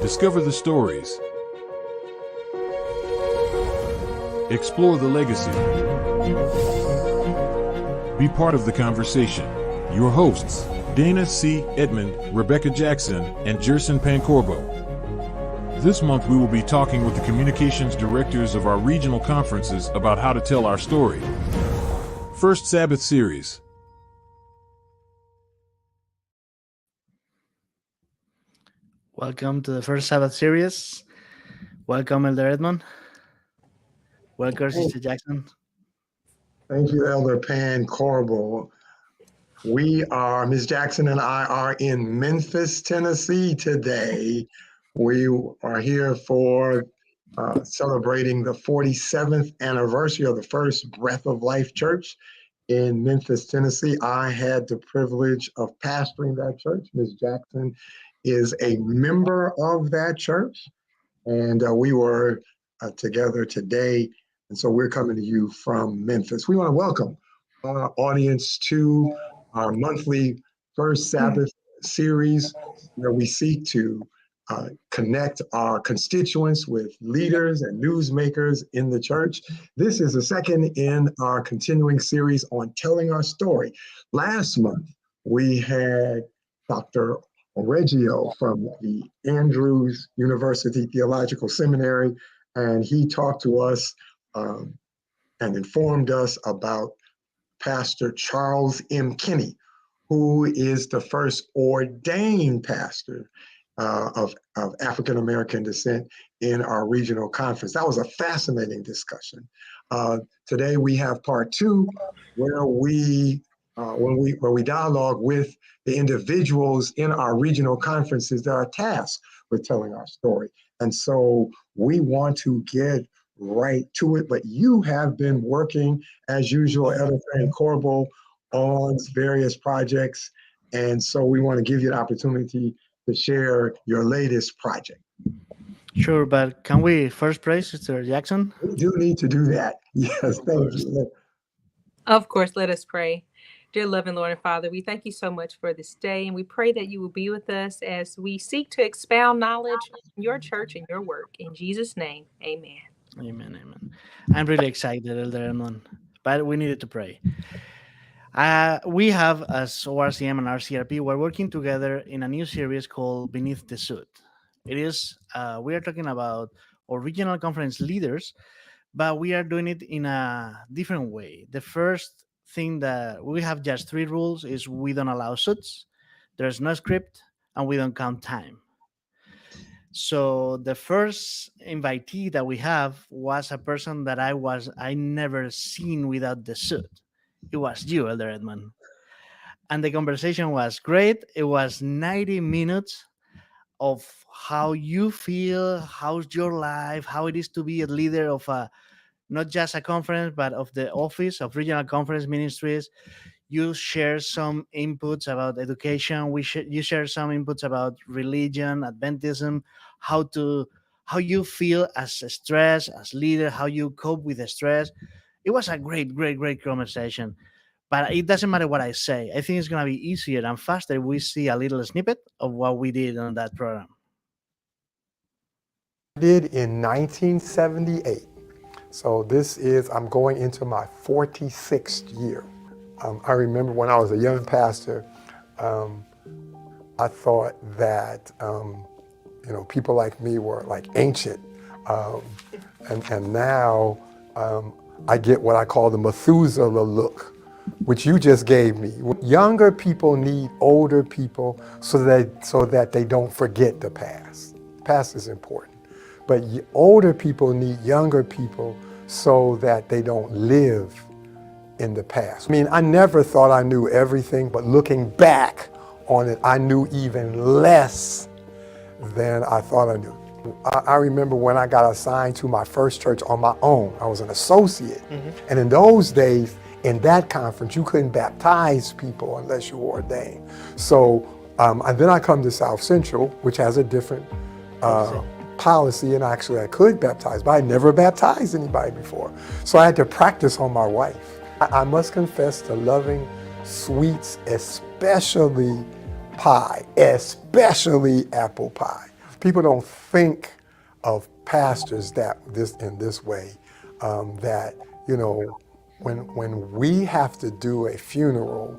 Discover the stories. Explore the legacy. Be part of the conversation. Your hosts, Dana C. Edmond, Rebecca Jackson, and Jerson Pancorbo. This month we will be talking with the communications directors of our regional conferences about how to tell our story. First Sabbath Series. Welcome to the First Sabbath Series. Welcome, Elder Edmond. Welcome, Sister Jackson. Thank you, Elder Pancorbo. Ms. Jackson and I are in Memphis, Tennessee today. We are here for celebrating the 47th anniversary of the first Breath of Life Church in Memphis, Tennessee. I had the privilege of pastoring that church. Ms. Jackson is a member of that church, and we were together today, and so we're coming to you from Memphis. We want to welcome our audience to our monthly First Sabbath series, where we seek to connect our constituents with leaders and newsmakers in the church. This is the second in our continuing series on telling our story. Last month, we had Dr. Reggio from the Andrews University Theological Seminary, and he talked to us and informed us about Pastor Charles M. Kinney, who is the first ordained pastor of African American descent in our regional conference. That was a fascinating discussion. Today we have part two, where we dialogue with the individuals in our regional conferences that are tasked with telling our story. And so we want to get right to it, but you have been working, as usual, Elder Pancorbo, on various projects. And so we want to give you the opportunity to share your latest project. Sure, but can we first pray, Sister Jackson? We do need to do that. Yes, thank you. Of course, let us pray. Dear loving Lord and Father, we thank you so much for this day, and we pray that you will be with us as we seek to expound knowledge in your church and your work. In Jesus' name, amen. Amen, amen. I'm really excited, Elder Edmond, but we needed to pray. We have, as ORCM and RCRP, we're working together in a new series called Beneath the Suit. It is, we are talking about original conference leaders, but we are doing it in a different way. The first thing that we have just 3 rules is we don't allow suits, there's no script, and we don't count time. So the first invitee that we have was a person that I never seen without the suit. It was you, Elder Edmond. And the conversation was great. It was 90 minutes of how you feel, how's your life, how it is to be a leader of not just a conference, but of the office of regional conference ministries. You share some inputs about education. You share some inputs about religion, Adventism, how you feel as a stress, as leader, how you cope with the stress. It was a great conversation. But it doesn't matter what I say. I think it's going to be easier and faster if we see a little snippet of what we did on that program. I did in 1978. So I'm going into my 46th year. I remember when I was a young pastor, I thought that, people like me were like ancient. And now I get what I call the Methuselah look, which you just gave me. Younger people need older people so that they don't forget the past. The past is important. But older people need younger people so that they don't live in the past. I mean, I never thought I knew everything, but looking back on it, I knew even less than I thought I knew. I remember when I got assigned to my first church on my own. I was an associate. Mm-hmm. And in those days, in that conference, you couldn't baptize people unless you were ordained. So, and then I come to South Central, which has a different policy, and actually I could baptize, but I never baptized anybody before. So I had to practice on my wife. I must confess to loving sweets, especially pie, especially apple pie. people don't think of pastors in this way, that, you know, when we have to do a funeral,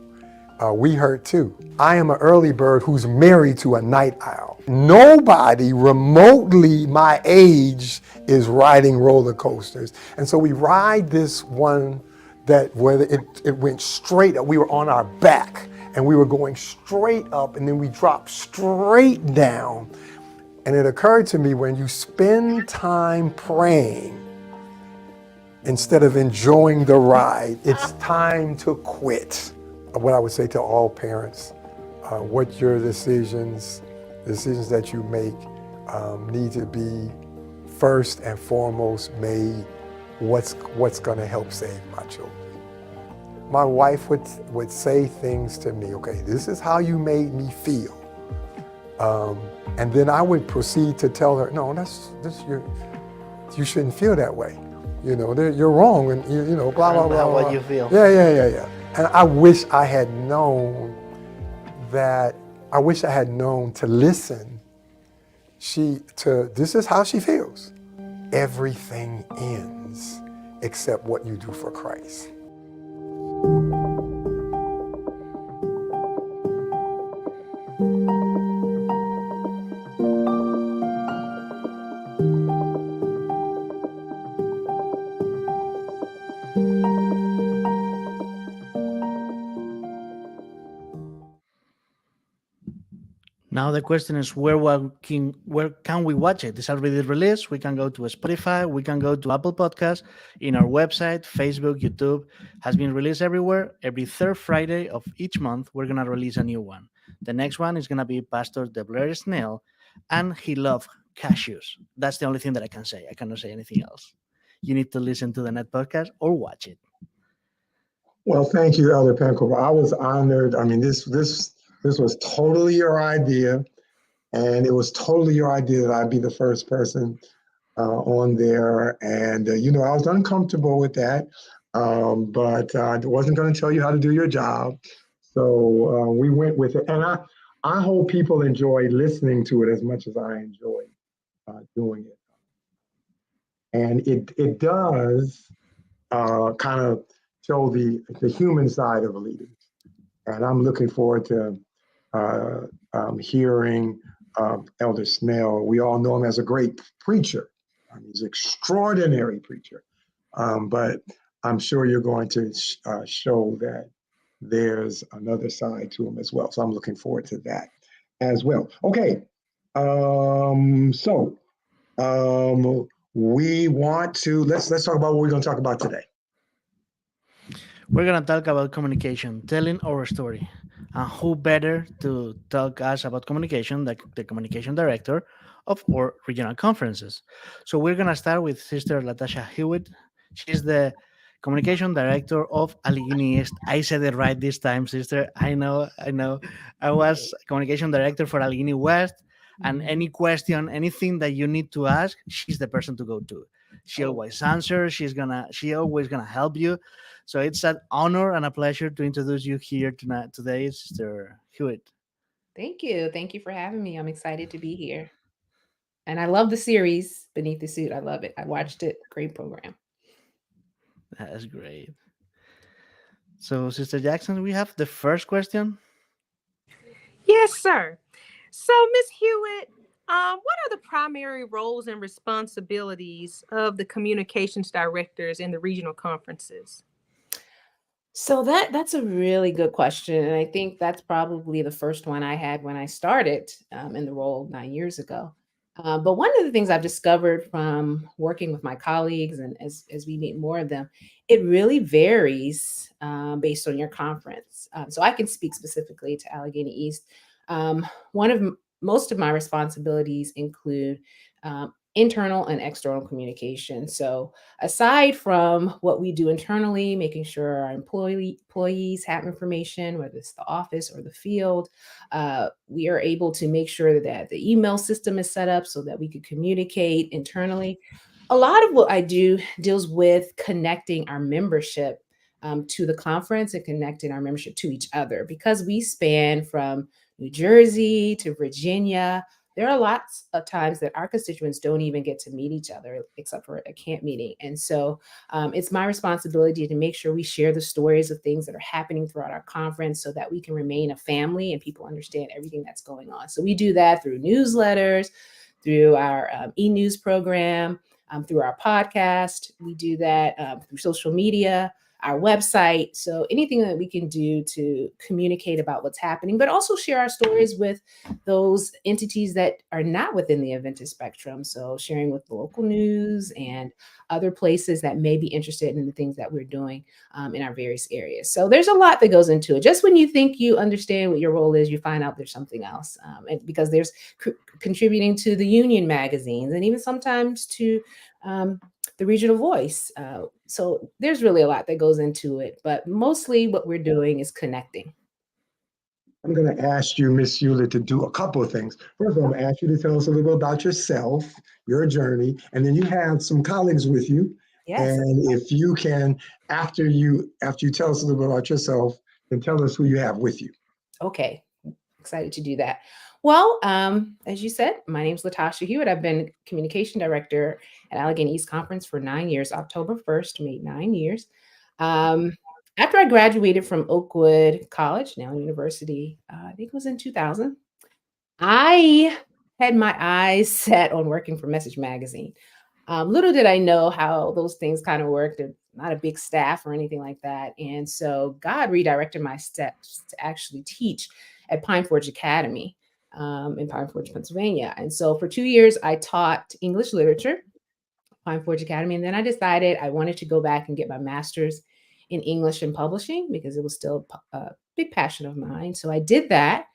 we hurt too. I am an early bird who's married to a night owl. Nobody remotely my age is riding roller coasters. And so we ride this one that whether it went straight up, we were on our back and we were going straight up and then we dropped straight down. And it occurred to me, when you spend time praying instead of enjoying the ride, it's time to quit. What I would say to all parents, what your decisions that you make need to be first and foremost made what's going to help save my children. My wife would say things to me, okay, this is how you made me feel. And then I would proceed to tell her, no, you shouldn't feel that way. You know, you're wrong, and you know, blah, blah, blah. What you feel. Yeah. And I wish I had known to listen. This is how she feels. Everything ends except what you do for Christ. Now the question is, where can we watch it? It's already released. We can go to Spotify. We can go to Apple Podcasts. In our website, Facebook, YouTube, has been released everywhere. Every third Friday of each month, we're going to release a new one. The next one is going to be Pastor Deblair Snell, and he loved cashews. That's the only thing that I can say. I cannot say anything else. You need to listen to the Net Podcast or watch it. Well, thank you, Elder Pankover. I was honored. I mean, this was totally your idea, and it was totally your idea that I'd be the first person on there. And, you know, I was uncomfortable with that, but I wasn't going to tell you how to do your job. So we went with it. And I hope people enjoy listening to it as much as I enjoy doing it. And it does kind of show the human side of leaders. And I'm looking forward to hearing Elder Snell. We all know him as a great preacher. He's an extraordinary preacher. But I'm sure you're going to show that there's another side to him as well. So I'm looking forward to that as well. Okay. We want to, let's talk about what we're going to talk about today. We're going to talk about communication, telling our story. And who better to talk us about communication than the communication director of our regional conferences. So we're going to start with Sister LaTisha Hewitt. She's the communication director of Allegheny East. I said it right this time, sister. I know. I was communication director for Allegheny West. And any question, anything that you need to ask, she's the person to go to. She always answers. She always gonna help you. So it's an honor and a pleasure to introduce you here today, Sister Hewitt. Thank you. Thank you for having me. I'm excited to be here. And I love the series, Beneath the Suit. I love it. I watched it. Great program. That's great. So, Sister Jackson, we have the first question. Yes, sir. So, Ms. Hewitt, what are the primary roles and responsibilities of the communications directors in the regional conferences? So that's a really good question. And I think that's probably the first one I had when I started in the role 9 years ago. But one of the things I've discovered from working with my colleagues and as we meet more of them, it really varies based on your conference. So I can speak specifically to Allegheny East. Most of my responsibilities include internal and external communication. So aside from what we do internally, making sure our employees have information, whether it's the office or the field, we are able to make sure that the email system is set up so that we could communicate internally. A lot of what I do deals with connecting our membership to the conference and connecting our membership to each other, because we span from New Jersey to Virginia, there are lots of times that our constituents don't even get to meet each other except for a camp meeting. And so it's my responsibility to make sure we share the stories of things that are happening throughout our conference so that we can remain a family and people understand everything that's going on. So we do that through newsletters, through our e-news program, through our podcast. We do that through social media, our website. So anything that we can do to communicate about what's happening, but also share our stories with those entities that are not within the Adventist spectrum. So sharing with the local news and other places that may be interested in the things that we're doing in our various areas. So there's a lot that goes into it. Just when you think you understand what your role is, you find out there's something else. And because there's contributing to the union magazines and even sometimes to the regional voice. So there's really a lot that goes into it, but mostly what we're doing is connecting. I'm going to ask you, Miss Hewitt, to do a couple of things. First of all, I'm going to ask you to tell us a little bit about yourself, your journey, and then you have some colleagues with you. Yes. And if you can, after you tell us a little bit about yourself, then tell us who you have with you. Okay, excited to do that. Well, as you said, my name is LaTisha Hewitt. I've been Communication Director at Allegheny East Conference for 9 years. October 1st made 9 years. After I graduated from Oakwood College, now university, I think it was in 2000, I had my eyes set on working for Message Magazine. Little did I know how those things kind of worked. They're not a big staff or anything like that. And so God redirected my steps to actually teach at Pine Forge Academy in Pine Forge, Pennsylvania. And so for 2 years, I taught English literature, Pine Forge Academy. And then I decided I wanted to go back and get my master's in English and publishing because it was still a big passion of mine. So I did that.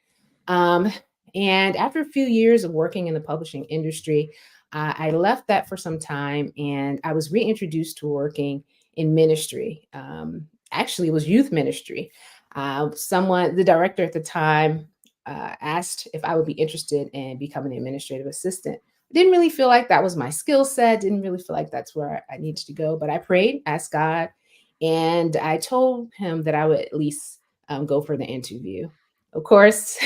And after a few years of working in the publishing industry, I left that for some time and I was reintroduced to working in ministry. Actually, it was youth ministry. The director at the time asked if I would be interested in becoming an administrative assistant. I didn't really feel like that was my skill set. Didn't really feel like that's where I needed to go. But I prayed, asked God, and I told him that I would at least go for the interview. Of course,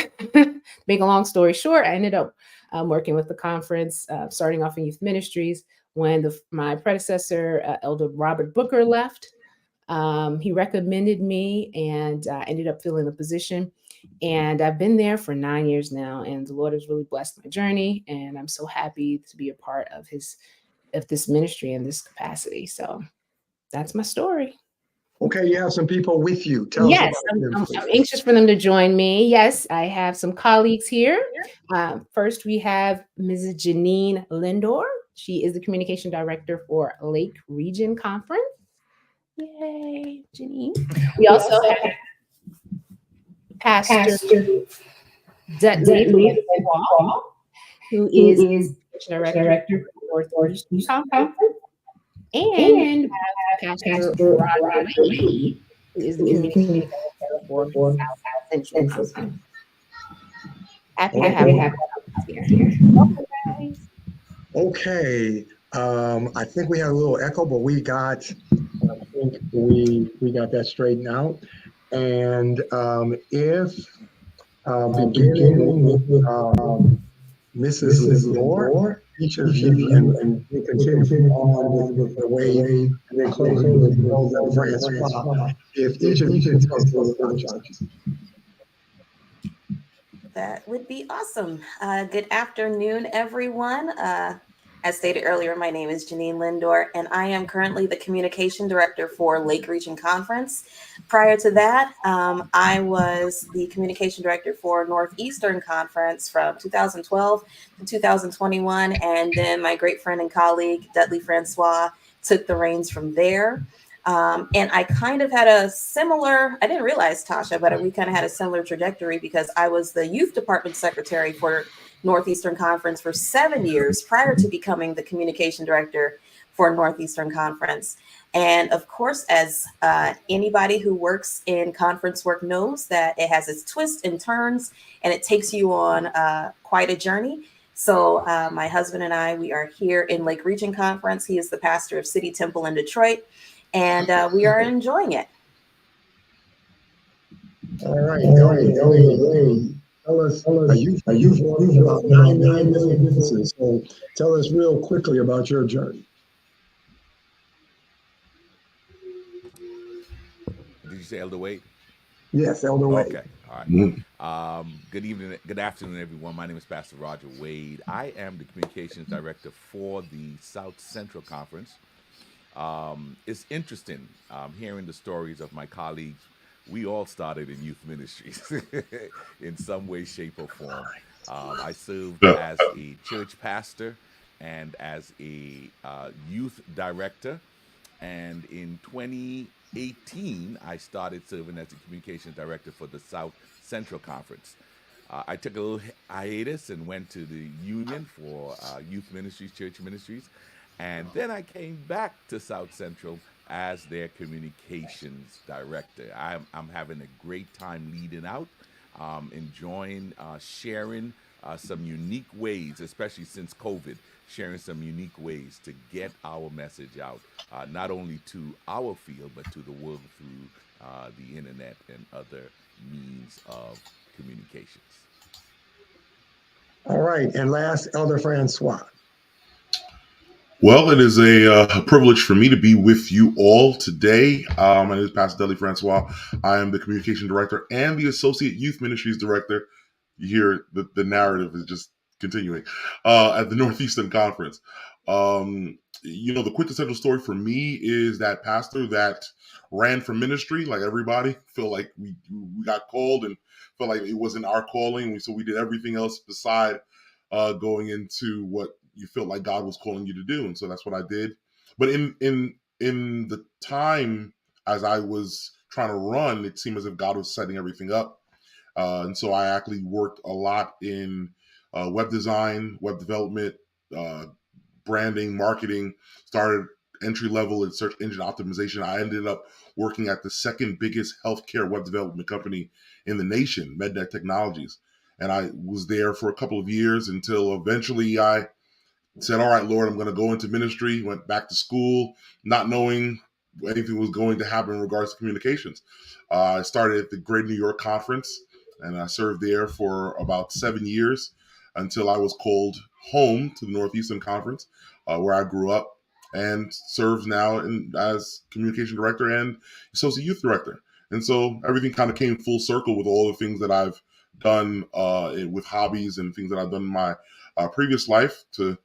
make a long story short, I ended up working with the conference, starting off in youth ministries. When my predecessor, Elder Robert Booker, left, he recommended me and ended up filling the position. And I've been there for 9 years now, and the Lord has really blessed my journey. And I'm so happy to be a part of this ministry in this capacity. So that's my story. Okay, you have some people with you. Tell yes, us about them. I'm anxious for them to join me. Yes, I have some colleagues here. First, we have Mrs. JeNean Lendor. She is the Communication Director for Lake Region Conference. Yay, JeNean. We also have Pastor Dudley Francois, who is Director for Northeastern Conference. And Pastor Rodney Wade, who is the Communication Director for South Central Conference. Happy to have you here. Welcome, guys. Okay, I think we had a little echo, but I think we got that straightened out. And if beginning with Mrs. Lendor, each of you, and we continue on with the way, and then closing with Elder Francois. If each of you can tell us a little about yourselves. That would be awesome. Good afternoon, everyone. As stated earlier, my name is JeNean Lendor, and I am currently the Communication Director for Lake Region Conference. Prior to that, I was the Communication Director for Northeastern Conference from 2012 to 2021, and then my great friend and colleague, Dudley Francois, took the reins from there. And I kind of had a similar, I didn't realize, Tasha, but we kind of had a similar trajectory because I was the youth department secretary for Northeastern Conference for 7 years prior to becoming the communication director for Northeastern Conference. And of course, as anybody who works in conference work knows, that it has its twists and turns and it takes you on quite a journey. So my husband and I, we are here in Lake Region Conference. He is the pastor of City Temple in Detroit, and we are enjoying it. All right. you've worked with about 9 million businesses. So tell us real quickly about your journey. Did you say Elder Wade? Yes, Elder Wade. Okay, all right. Good evening, good afternoon, everyone. My name is Pastor Roger Wade. I am the Communications Director for the South Central Conference. It's interesting hearing the stories of my colleagues. We all started in youth ministries in some way, shape, or form. I served as a church pastor and as a youth director. And in 2018, I started serving as the communications director for the South Central Conference. I took a little hiatus and went to the union for youth ministries, church ministries. And then I came back to South Central as their communications director. I'm having a great time leading out, enjoying sharing some unique ways, especially since COVID, sharing some unique ways to get our message out, not only to our field, but to the world through the internet and other means of communications. All right. And last, Elder Francois. Well, it is a privilege for me to be with you all today. My name is Pastor Dudley Francois. I am the Communication Director and the Associate Youth Ministries Director. You hear the narrative is just continuing at the Northeastern Conference. The quintessential story for me is that pastor that ran for ministry, like everybody, felt like we got called and felt like it wasn't our calling. So we did everything else beside going into what you felt like God was calling you to do. And so that's what I did. But in the time as I was trying to run, it seemed as if God was setting everything up. And so I actually worked a lot in web design, web development, branding, marketing, started entry level in search engine optimization. I ended up working at the second biggest healthcare web development company in the nation, MedNet Technologies. And I was there for a couple of years until eventually I said, all right, Lord, I'm going to go into ministry, went back to school, not knowing anything was going to happen in regards to communications. I started at the Great New York Conference, and I served there for about 7 years until I was called home to the Northeastern Conference, where I grew up, and serves now as Communication Director and Associate Youth Director. And so everything kind of came full circle with all the things that I've done with hobbies and things that I've done in my previous life to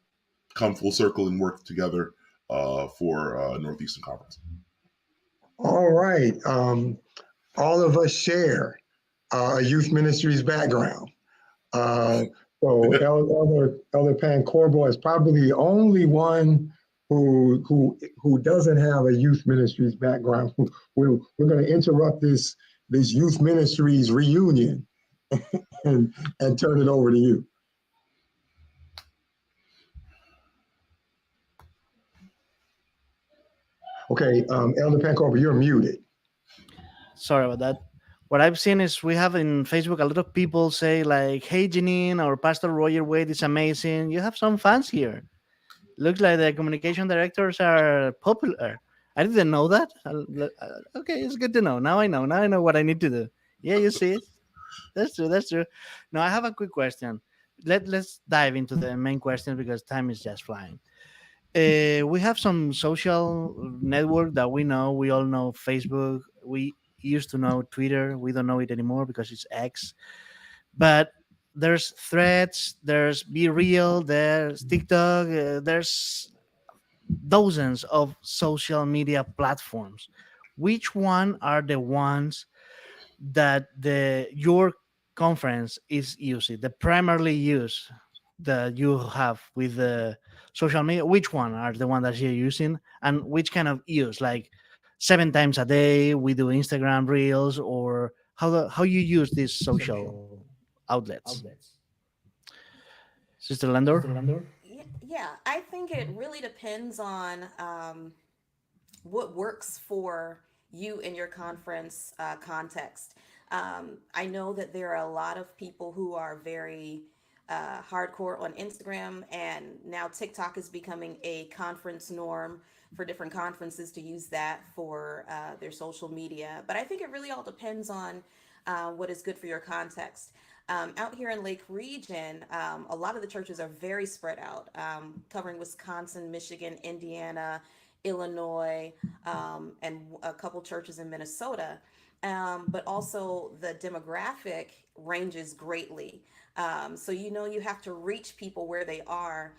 come full circle and work together for Northeastern Conference. All right. All of us share a youth ministries background. So Elder Pan Corbo is probably the only one who doesn't have a youth ministries background. We're going to interrupt this youth ministries reunion and turn it over to you. Okay, Elder Pan Corbo, you're muted. Sorry about that. What I've seen is we have in Facebook a lot of people say like, "Hey, JeNean, our Pastor Roger Wade is amazing." You have some fans here. Looks like the communication directors are popular. I didn't know that. Okay, it's good to know. Now I know. Now I know what I need to do. Yeah, you see it. That's true. That's true. Now I have a quick question. Let's dive into the main question because time is just flying. We have some social network that we know. We all know Facebook. We used to know Twitter. We don't know it anymore because it's X. But there's Threads. There's Be Real. There's TikTok. There's dozens of social media platforms. Which one are the ones that your conference is using, the primarily use that you have with the social media? Which one are the one that you're using, and which kind of use, like 7 times a day we do Instagram reels, or how you use these social outlets? Sister Lendor? Yeah, I think it really depends on what works for you in your conference context. I know that there are a lot of people who are very hardcore on Instagram, and now TikTok is becoming a conference norm for different conferences to use that for their social media. But I think it really all depends on what is good for your context. Out here in Lake Region, a lot of the churches are very spread out, covering Wisconsin, Michigan, Indiana, Illinois, and a couple churches in Minnesota. But also the demographic ranges greatly. So you have to reach people where they are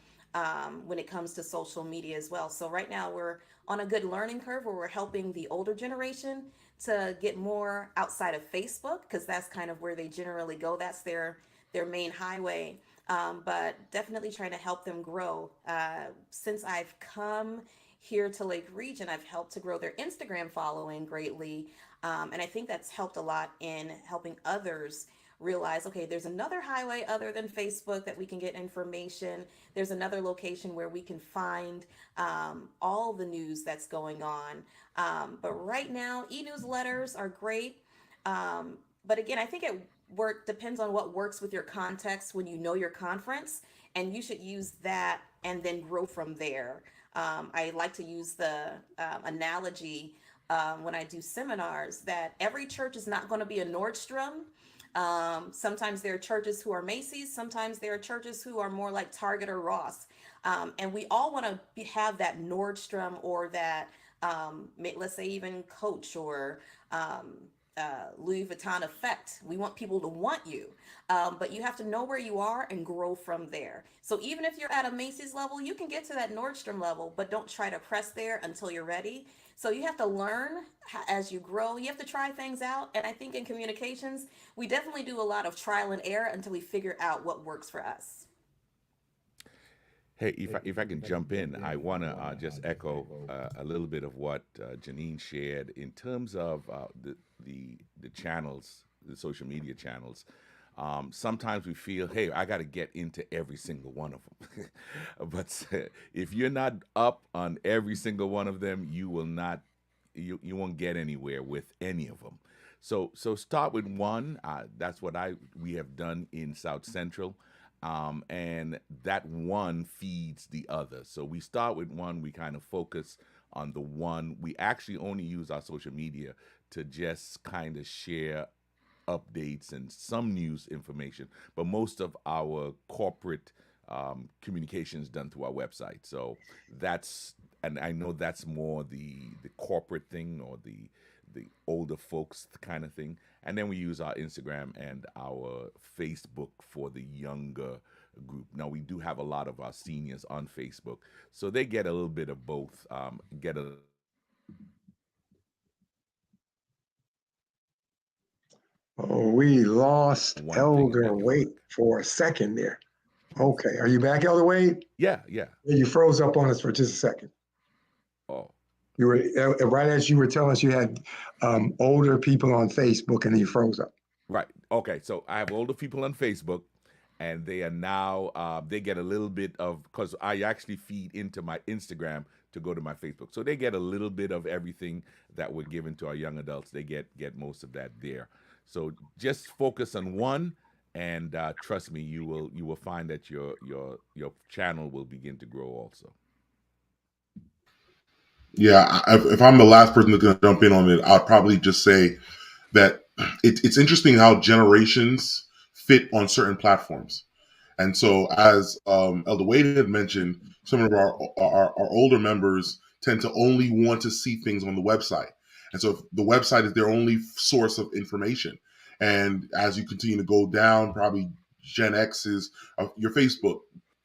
when it comes to social media as well. So right now we're on a good learning curve where we're helping the older generation to get more outside of Facebook, because that's kind of where they generally go. That's their main highway. But definitely trying to help them grow. Since I've come here to Lake Region, I've helped to grow their Instagram following greatly. And I think that's helped a lot in helping others realize, okay, there's another highway other than Facebook that we can get information. There's another location where we can find all the news that's going on. But right now, e-newsletters are great. But again, I think it depends on what works with your context when you know your conference, and you should use that and then grow from there. I like to use the analogy when I do seminars that every church is not going to be a Nordstrom. Sometimes there are churches who are Macy's. Sometimes there are churches who are more like Target or Ross. And we all want to have that Nordstrom or that, let's say even Coach or Louis Vuitton effect. We want people to want you, but you have to know where you are and grow from there. So even if you're at a Macy's level, you can get to that Nordstrom level, but don't try to press there until you're ready. So you have to learn as you grow. You have to try things out. And I think in communications, we definitely do a lot of trial and error until we figure out what works for us. Hey, if I can jump in, I want to just echo a little bit of what JeNean shared in terms of the channels, the social media channels. Sometimes we feel, hey, I got to get into every single one of them. But if you're not up on every single one of them, you will not, you won't get anywhere with any of them. So start with one. That's what we have done in South Central. And that one feeds the other. So we start with one, we kind of focus on the one. We actually only use our social media to just kind of share updates and some news information, but most of our corporate communication is done through our website. So and I know that's more the corporate thing or the older folks kind of thing. And then we use our Instagram and our Facebook for the younger group. Now we do have a lot of our seniors on Facebook, so they get a little bit of both. Oh, we lost One thing and Elder make it Wade work. for a second there. Okay, are you back, Elder Wade? Yeah. You froze up on us for just a second. Oh, You were right as you were telling us you had older people on Facebook, and then you froze up. right. Okay. So I have older people on Facebook, and they are now they get a little bit of, because I actually feed into my Instagram to go to my Facebook, so they get a little bit of everything that we're giving to our young adults. They get most of that there. So just focus on one, and trust me, you will find that your channel will begin to grow also. Yeah, if I'm the last person that's going to jump in on it, I'll probably just say that it's interesting how generations fit on certain platforms. And so, as Elder Wade had mentioned, some of our older members tend to only want to see things on the website. And so, if the website is their only source of information. And as you continue to go down, probably Gen X is your Facebook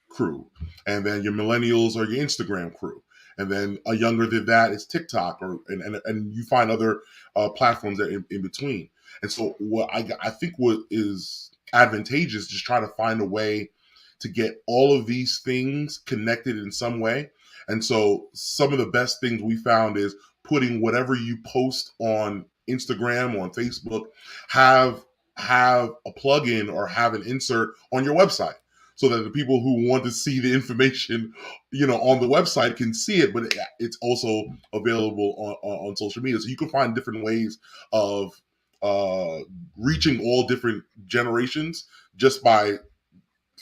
crew, and then your millennials are your Instagram crew. And then a younger than that is TikTok, and you find other platforms that are in between. And so what I think what is advantageous, just try to find a way to get all of these things connected in some way. And so some of the best things we found is putting whatever you post on Instagram or on Facebook, have a plugin or have an insert on your website, so that the people who want to see the information, on the website can see it, but it's also available on social media. So you can find different ways of reaching all different generations just by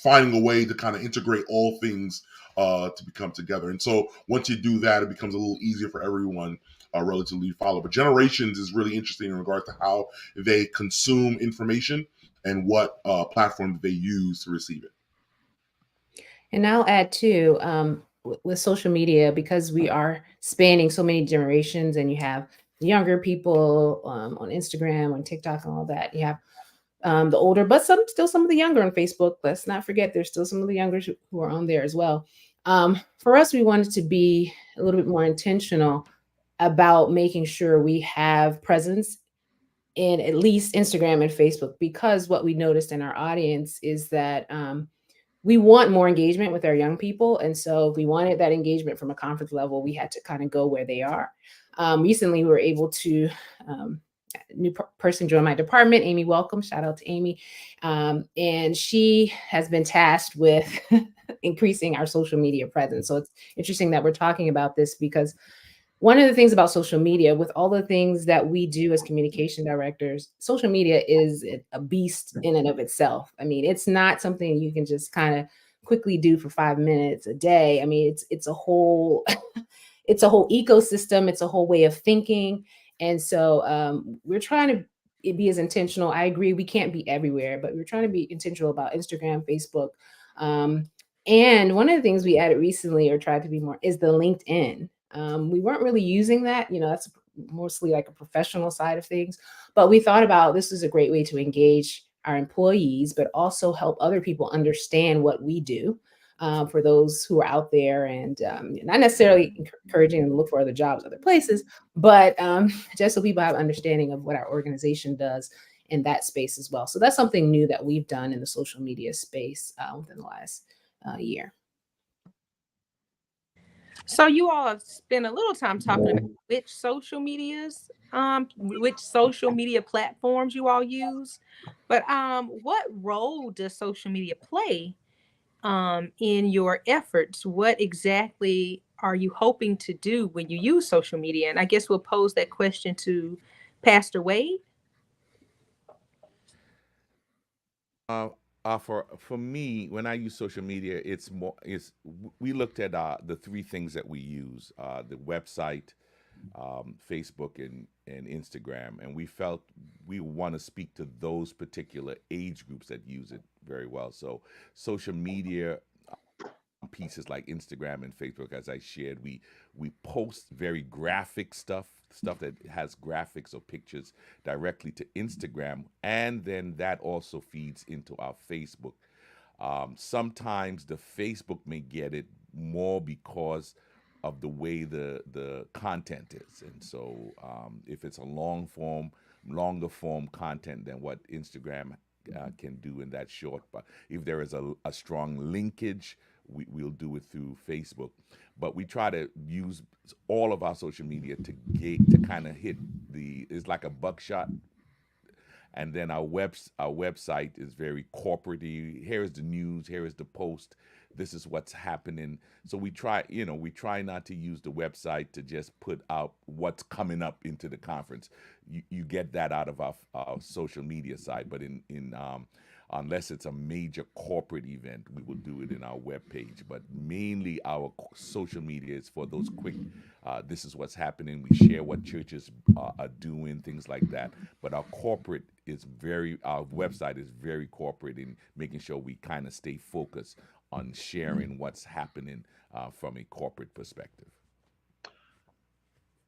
finding a way to kind of integrate all things to become together. And so once you do that, it becomes a little easier for everyone relatively follow. But generations is really interesting in regards to how they consume information and what platform they use to receive it. And I'll add too, with social media, because we are spanning so many generations, and you have younger people on Instagram, on TikTok, and all that. You have the older, but some of the younger on Facebook. Let's not forget, there's still some of the younger who are on there as well. For us, we wanted to be a little bit more intentional about making sure we have presence in at least Instagram and Facebook, because what we noticed in our audience is that we want more engagement with our young people. And so if we wanted that engagement from a conference level, we had to kind of go where they are. Recently, we were able to, new person joined my department, Amy, welcome, shout out to Amy. And she has been tasked with increasing our social media presence. So it's interesting that we're talking about this, because one of the things about social media, with all the things that we do as communication directors, social media is a beast in and of itself. I mean, it's not something you can just kind of quickly do for 5 minutes a day. I mean, it's a whole it's a whole ecosystem. It's a whole way of thinking. And so we're trying to be as intentional. I agree, we can't be everywhere, but we're trying to be intentional about Instagram, Facebook. And one of the things we added recently, or tried to be more, is the LinkedIn. We weren't really using that. That's mostly like a professional side of things. But we thought about, this is a great way to engage our employees, but also help other people understand what we do, for those who are out there, and not necessarily encouraging them to look for other jobs, other places, but just so people have understanding of what our organization does in that space as well. So that's something new that we've done in the social media space within the last year. So you all have spent a little time talking about which social media platforms you all use, but what role does social media play in your efforts? What exactly are you hoping to do when you use social media? And I guess we'll pose that question to Pastor Wade. For me, when I use social media, we looked at the three things that we use: the website, Facebook, and Instagram, and we felt we want to speak to those particular age groups that use it very well. So social media pieces like Instagram and Facebook, as I shared, we post very graphic stuff that has graphics or pictures directly to Instagram, and then that also feeds into our Facebook. Sometimes the Facebook may get it more because of the way the content is, and so if it's a longer form content than what Instagram can do in that short, but if there is a strong linkage, we'll do it through Facebook. But we try to use all of our social media to kind of hit it's like a buckshot. And then our website is very corporate-y. Here is the news, here is the post, this is what's happening. So we try not to use the website to just put out what's coming up into the conference. You get that out of our social media side, but unless it's a major corporate event, we will do it in our webpage. But mainly our social media is for those quick, this is what's happening. We share what churches are doing, things like that. But our website is very corporate in making sure we kind of stay focused on sharing what's happening from a corporate perspective.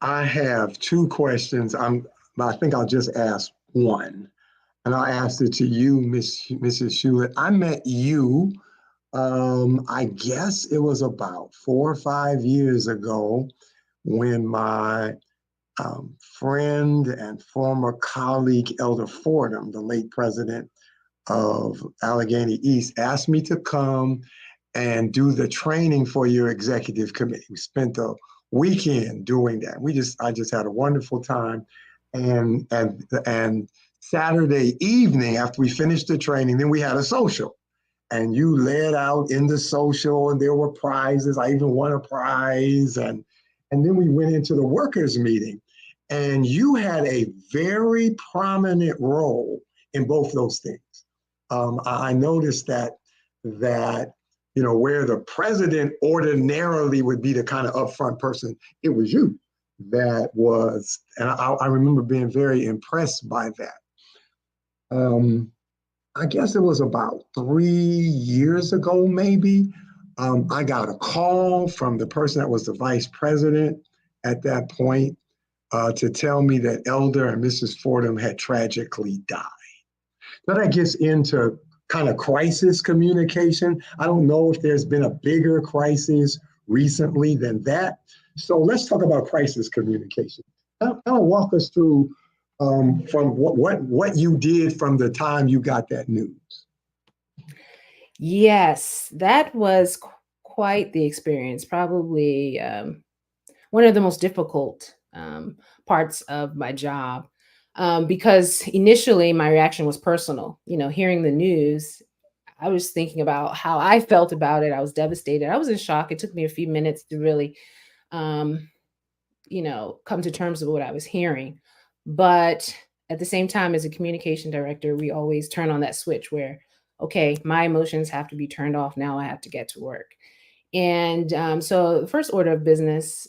I have two questions. I think I'll just ask one. And I asked it to you, Mrs. Hewitt. I met you, I guess it was about 4 or 5 years ago, when my friend and former colleague, Elder Fordham, the late president of Allegheny East, asked me to come and do the training for your executive committee. We spent a weekend doing that. I just had a wonderful time. And Saturday evening, after we finished the training, then we had a social, and you led out in the social, and there were prizes. I even won a prize, and then we went into the workers' meeting, and you had a very prominent role in both those things. I noticed that where the president ordinarily would be the kind of upfront person, it was you that was, and I remember being very impressed by that. I guess it was about 3 years ago, maybe. I got a call from the person that was the vice president at that point to tell me that Elder and Mrs. Fordham had tragically died. Now that gets into kind of crisis communication. I don't know if there's been a bigger crisis recently than that. So let's talk about crisis communication. Kind of walk us through from what you did from the time you got that news. Yes, that was quite the experience. Probably one of the most difficult parts of my job. Because initially my reaction was personal. Hearing the news, I was thinking about how I felt about it. I was devastated. I was in shock. It took me a few minutes to really, come to terms with what I was hearing. But at the same time, as a communication director, we always turn on that switch where, okay, my emotions have to be turned off. Now I have to get to work. And so the first order of business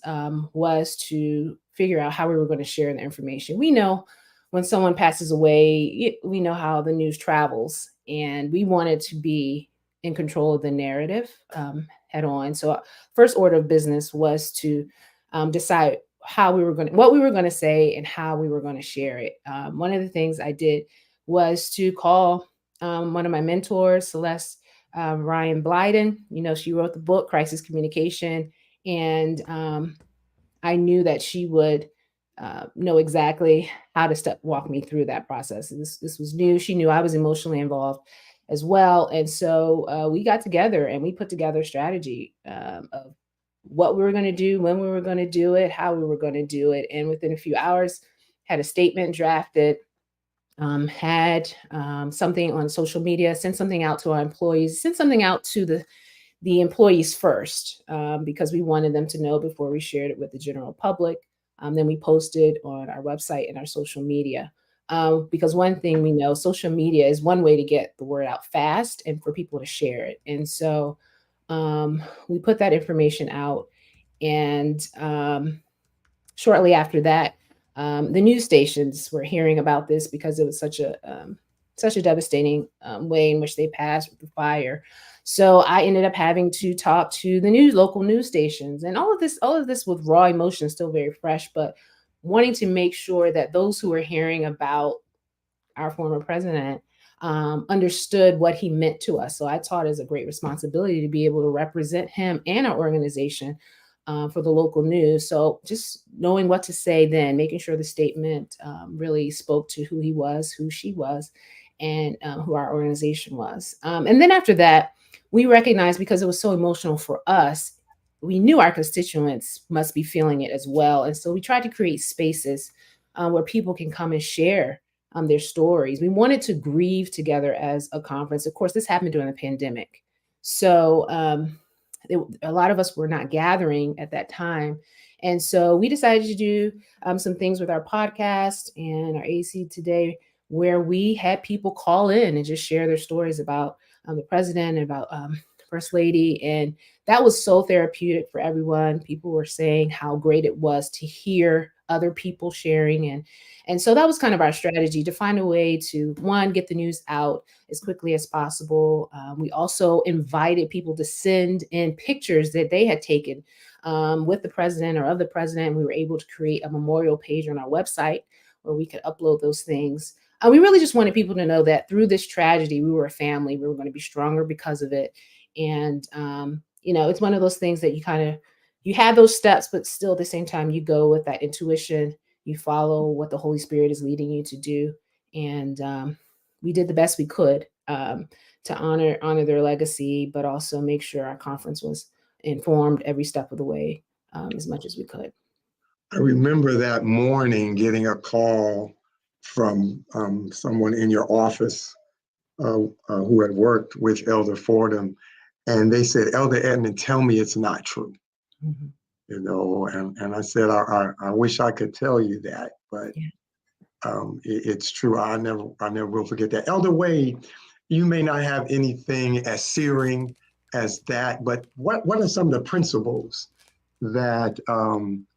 was to figure out how we were going to share the information. We know when someone passes away, we know how the news travels, and we wanted to be in control of the narrative head on. So first order of business was to decide what we were going to say and how we were going to share it. One of the things I did was to call one of my mentors, Celeste Ryan Blyden. She wrote the book Crisis Communication, and I knew that she would know exactly how to walk me through that process. This was new. She knew I was emotionally involved as well, and so we got together and we put together a strategy of what we were going to do, when we were going to do it, how we were going to do it, and within a few hours, had a statement drafted. Had something on social media, sent something out to our employees, sent something out to the employees first, because we wanted them to know before we shared it with the general public. Then we posted on our website and our social media, because one thing we know, social media is one way to get the word out fast and for people to share it. And so we put that information out, and shortly after that, the news stations were hearing about this because it was such a devastating way in which they passed with the fire. So I ended up having to talk to the local news stations, and all of this with raw emotion, still very fresh, but wanting to make sure that those who were hearing about our former president understood what he meant to us. So I taught as a great responsibility to be able to represent him and our organization for the local news. So just knowing what to say then, making sure the statement really spoke to who he was, who she was, and who our organization was. And then after that, we recognized, because it was so emotional for us, we knew our constituents must be feeling it as well. And so we tried to create spaces where people can come and share their stories. We wanted to grieve together as a conference. Of course, this happened during the pandemic. So a lot of us were not gathering at that time. And so we decided to do some things with our podcast and our AC Today, where we had people call in and just share their stories about the president and about First Lady. And that was so therapeutic for everyone. People were saying how great it was to hear other people sharing. And so that was kind of our strategy, to find a way to, one, get the news out as quickly as possible. We also invited people to send in pictures that they had taken with the president or of the president. We were able to create a memorial page on our website where we could upload those things. We really just wanted people to know that through this tragedy, we were a family. We were going to be stronger because of it. And, it's one of those things that you have those steps, but still at the same time, you go with that intuition. You follow what the Holy Spirit is leading you to do. And we did the best we could to honor their legacy, but also make sure our conference was informed every step of the way as much as we could. I remember that morning getting a call from someone in your office who had worked with Elder Fordham, and they said, "Elder Edmond, tell me it's not true." Mm-hmm. And I said, I wish I could tell you that, but it's true. I never will forget that. Elder Wade, you may not have anything as searing as that, but what are some of the principles that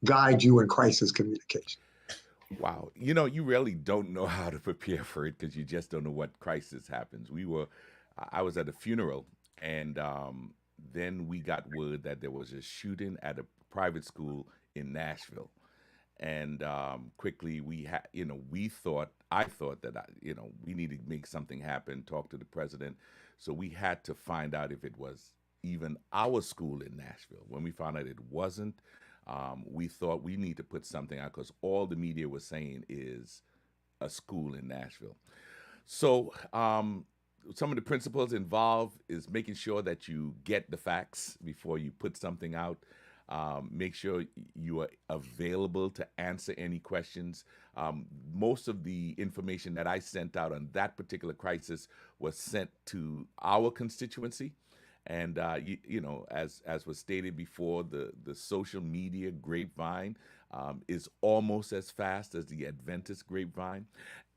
guide you in crisis communication? Wow. You really don't know how to prepare for it because you just don't know what crisis happens. I was at a funeral, and then we got word that there was a shooting at a private school in Nashville. And quickly I thought that, we needed to make something happen, talk to the president. So we had to find out if it was even our school in Nashville. When we found out it wasn't, we thought we need to put something out because all the media was saying is a school in Nashville. So some of the principles involved is making sure that you get the facts before you put something out. Make sure you are available to answer any questions. Most of the information that I sent out on that particular crisis was sent to our constituency. And, as was stated before, the social media grapevine is almost as fast as the Adventist grapevine.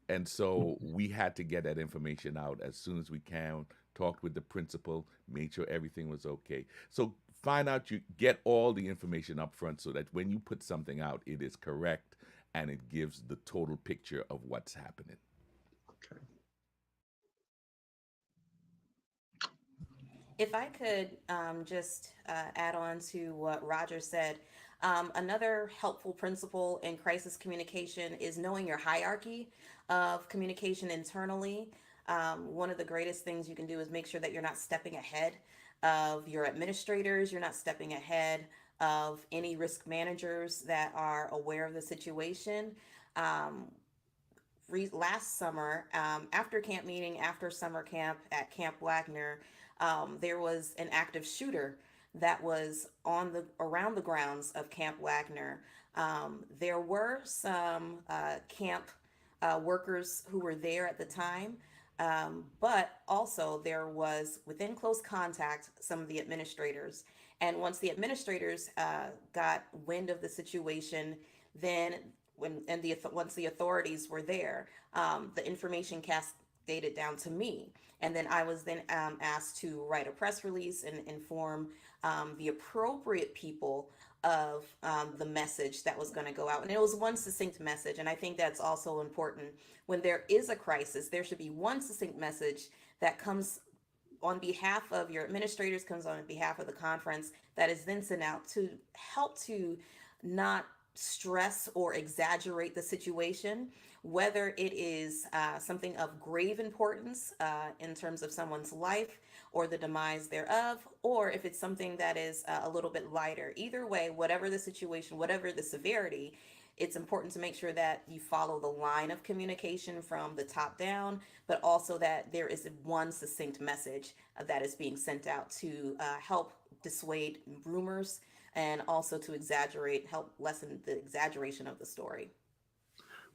And so we had to get that information out as soon as we can, talked with the principal, made sure everything was okay. So find out, you get all the information up front so that when you put something out, it is correct and it gives the total picture of what's happening. Okay. If I could just add on to what Roger said, another helpful principle in crisis communication is knowing your hierarchy of communication internally. One of the greatest things you can do is make sure that you're not stepping ahead of your administrators, you're not stepping ahead of any risk managers that are aware of the situation. Last summer, after camp meeting, after summer camp at Camp Wagner, there was an active shooter that was around the grounds of Camp Wagner. There were some camp workers who were there at the time, but also there was, within close contact, some of the administrators. And once the administrators got wind of the situation, then once the authorities were there, the information cascaded down to me. And then I was then asked to write a press release and inform the appropriate people of the message that was going to go out. And it was one succinct message. And I think that's also important. When there is a crisis, there should be one succinct message that comes on behalf of your administrators, comes on behalf of the conference, that is then sent out to help to not stress or exaggerate the situation, whether it is something of grave importance in terms of someone's life or the demise thereof, or if it's something that is a little bit lighter. Either way, whatever the situation, whatever the severity, it's important to make sure that you follow the line of communication from the top down, but also that there is one succinct message that is being sent out to help dissuade rumors and also to help lessen the exaggeration of the story.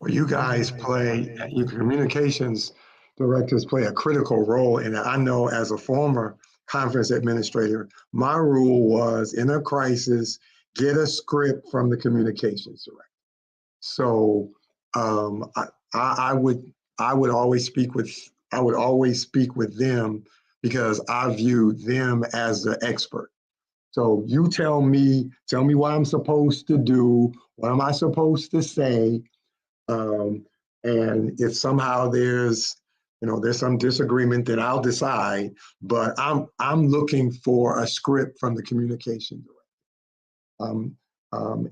Well, you guys your communications directors play a critical role in it. I know as a former conference administrator, my rule was in a crisis, get a script from the communications director. So I would always speak with them because I view them as the expert. So you tell me what I'm supposed to do, what am I supposed to say, and if somehow there's some disagreement, then I'll decide. But I'm looking for a script from the communication director.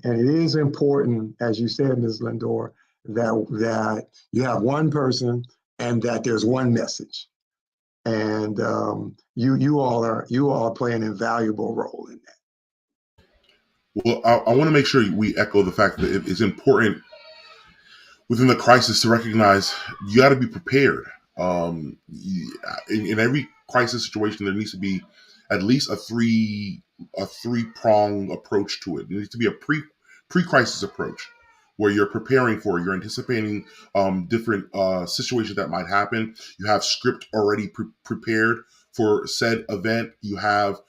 And it is important, as you said, Ms. Lendor, that you have one person and that there's one message. And you all are playing an invaluable role in that. Well, I want to make sure we echo the fact that it is important within the crisis to recognize you got to be prepared. In every crisis situation, there needs to be at least a three-prong approach to it. There needs to be a pre-crisis approach where you're preparing for, you're anticipating different situations that might happen. You have script already prepared for said event. You have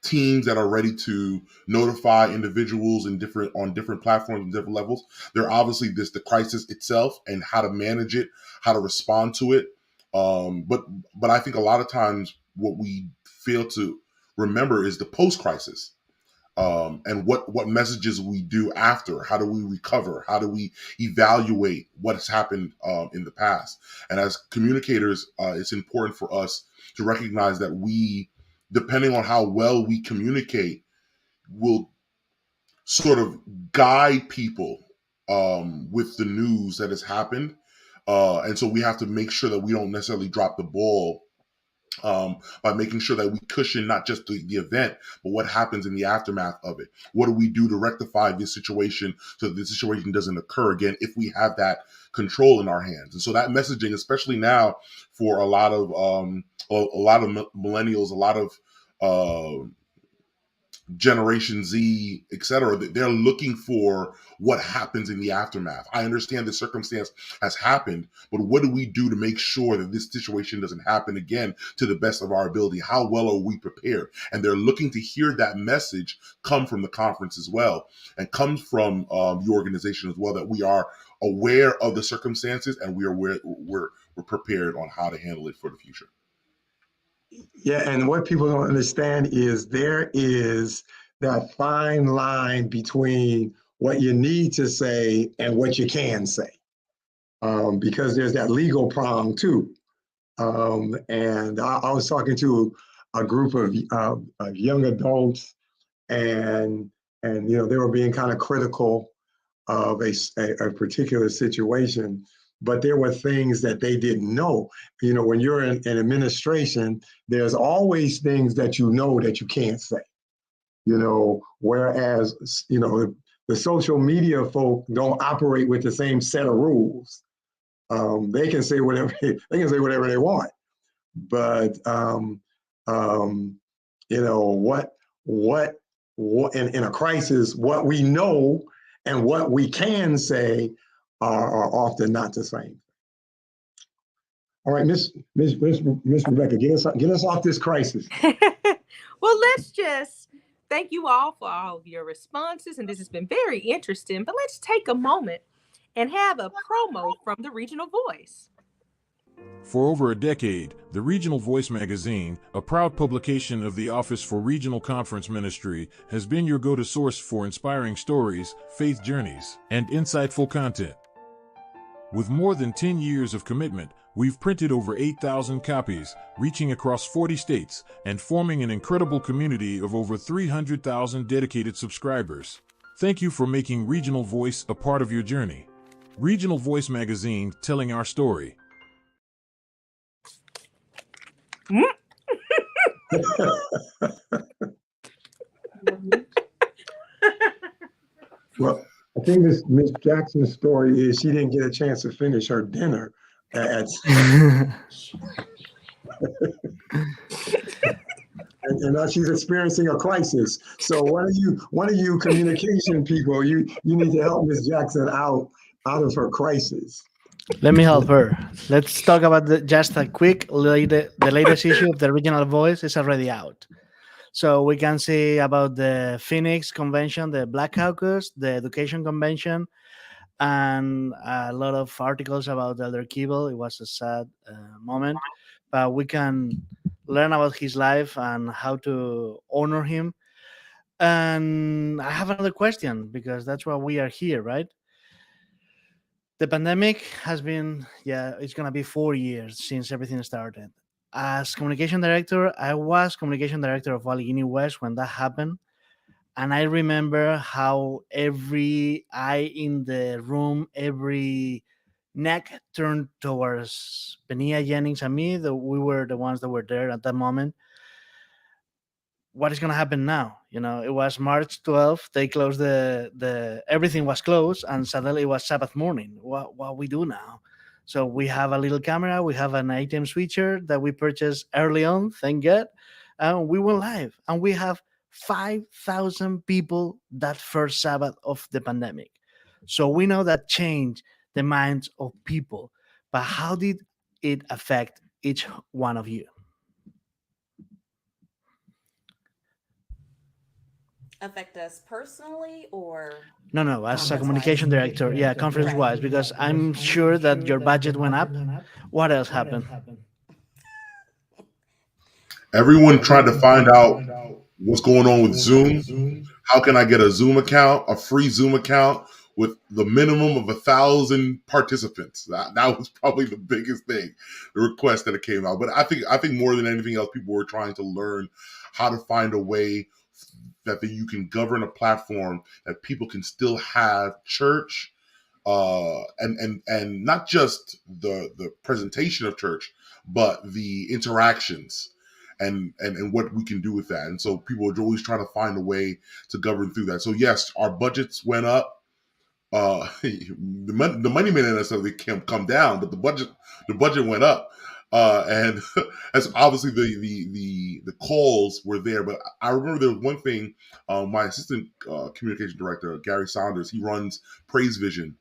teams that are ready to notify individuals on different platforms and different levels. There obviously the crisis itself and how to manage it, how to respond to it. But I think a lot of times what we fail to remember is the post-crisis. and what messages we do after. How do we recover? How do we evaluate what has happened in the past? And as communicators, it's important for us to recognize that we, depending on how well we communicate, will sort of guide people with the news that has happened. And so we have to make sure that we don't necessarily drop the ball by making sure that we cushion not just the event, but what happens in the aftermath of it. What do we do to rectify this situation so that this situation doesn't occur again if we have that control in our hands? And so that messaging, especially now for a lot of millennials, a lot of Generation Z, et cetera, they're looking for what happens in the aftermath. I understand the circumstance has happened, but what do we do to make sure that this situation doesn't happen again to the best of our ability? How well are we prepared? And they're looking to hear that message come from the conference as well, and comes from the organization as well, that we are aware of the circumstances and we're prepared on how to handle it for the future. Yeah, and what people don't understand is there is that fine line between what you need to say and what you can say, because there's that legal prong too. And I was talking to a group of young adults, and they were being kind of critical of a particular situation, but there were things that they didn't know. When you're in administration, there's always things that that you can't say. Whereas the social media folk don't operate with the same set of rules. They can say whatever they want, but what in a crisis, what we know and what we can say are often not the same. All right, Miss Rebecca, get us off this crisis. Well, let's just thank you all for all of your responses, and this has been very interesting. But let's take a moment and have a promo from the Regional Voice. For over a decade, the Regional Voice magazine, a proud publication of the Office for Regional Conference Ministry, has been your go-to source for inspiring stories, faith journeys, and insightful content. With more than 10 years of commitment, we've printed over 8,000 copies, reaching across 40 states, and forming an incredible community of over 300,000 dedicated subscribers. Thank you for making Regional Voice a part of your journey. Regional Voice magazine, telling our story. Well, I think Miss Jackson's story is she didn't get a chance to finish her dinner and now she's experiencing a crisis. So one of you communication people, you need to help Miss Jackson out of her crisis. Let me help her. Let's talk about just a quick the latest issue of the Regional Voice is already out. So we can see about the Phoenix Convention, the Black Caucus, the Education Convention, and a lot of articles about Elder Keeble. It was a sad moment, but we can learn about his life and how to honor him. And I have another question, because that's why we are here, right? The pandemic has been, it's going to be 4 years since everything started. As communication director, I was communication director of Allegheny West when that happened. And I remember how every eye in the room, every neck turned towards Benia Jennings and me. We were the ones that were there at that moment. What is going to happen now? It was March 12th. They closed everything was closed, and suddenly it was Sabbath morning. What we do now? So we have a little camera. We have an ATM switcher that we purchased early on, thank God. And we went live, and we have 5,000 people that first Sabbath of the pandemic. So we know that changed the minds of people. But how did it affect each one of you? Affect us personally, or No, as a communication director, conference-wise, because I'm sure that your budget went up. What else happened? Everyone tried to find out what's going on with Zoom? How can I get a Zoom account, a free Zoom account with the minimum of 1,000 participants? That was probably the biggest thing, the request that it came out. But I think more than anything else, people were trying to learn how to find a way that you can govern a platform that people can still have church, and not just the presentation of church, but the interactions and what we can do with that. And so people are always trying to find a way to govern through that. So yes, our budgets went up. The money may not necessarily come down, but the budget went up. And as obviously the calls were there. But I remember there was one thing, my assistant communication director, Gary Saunders, he runs Praise Vision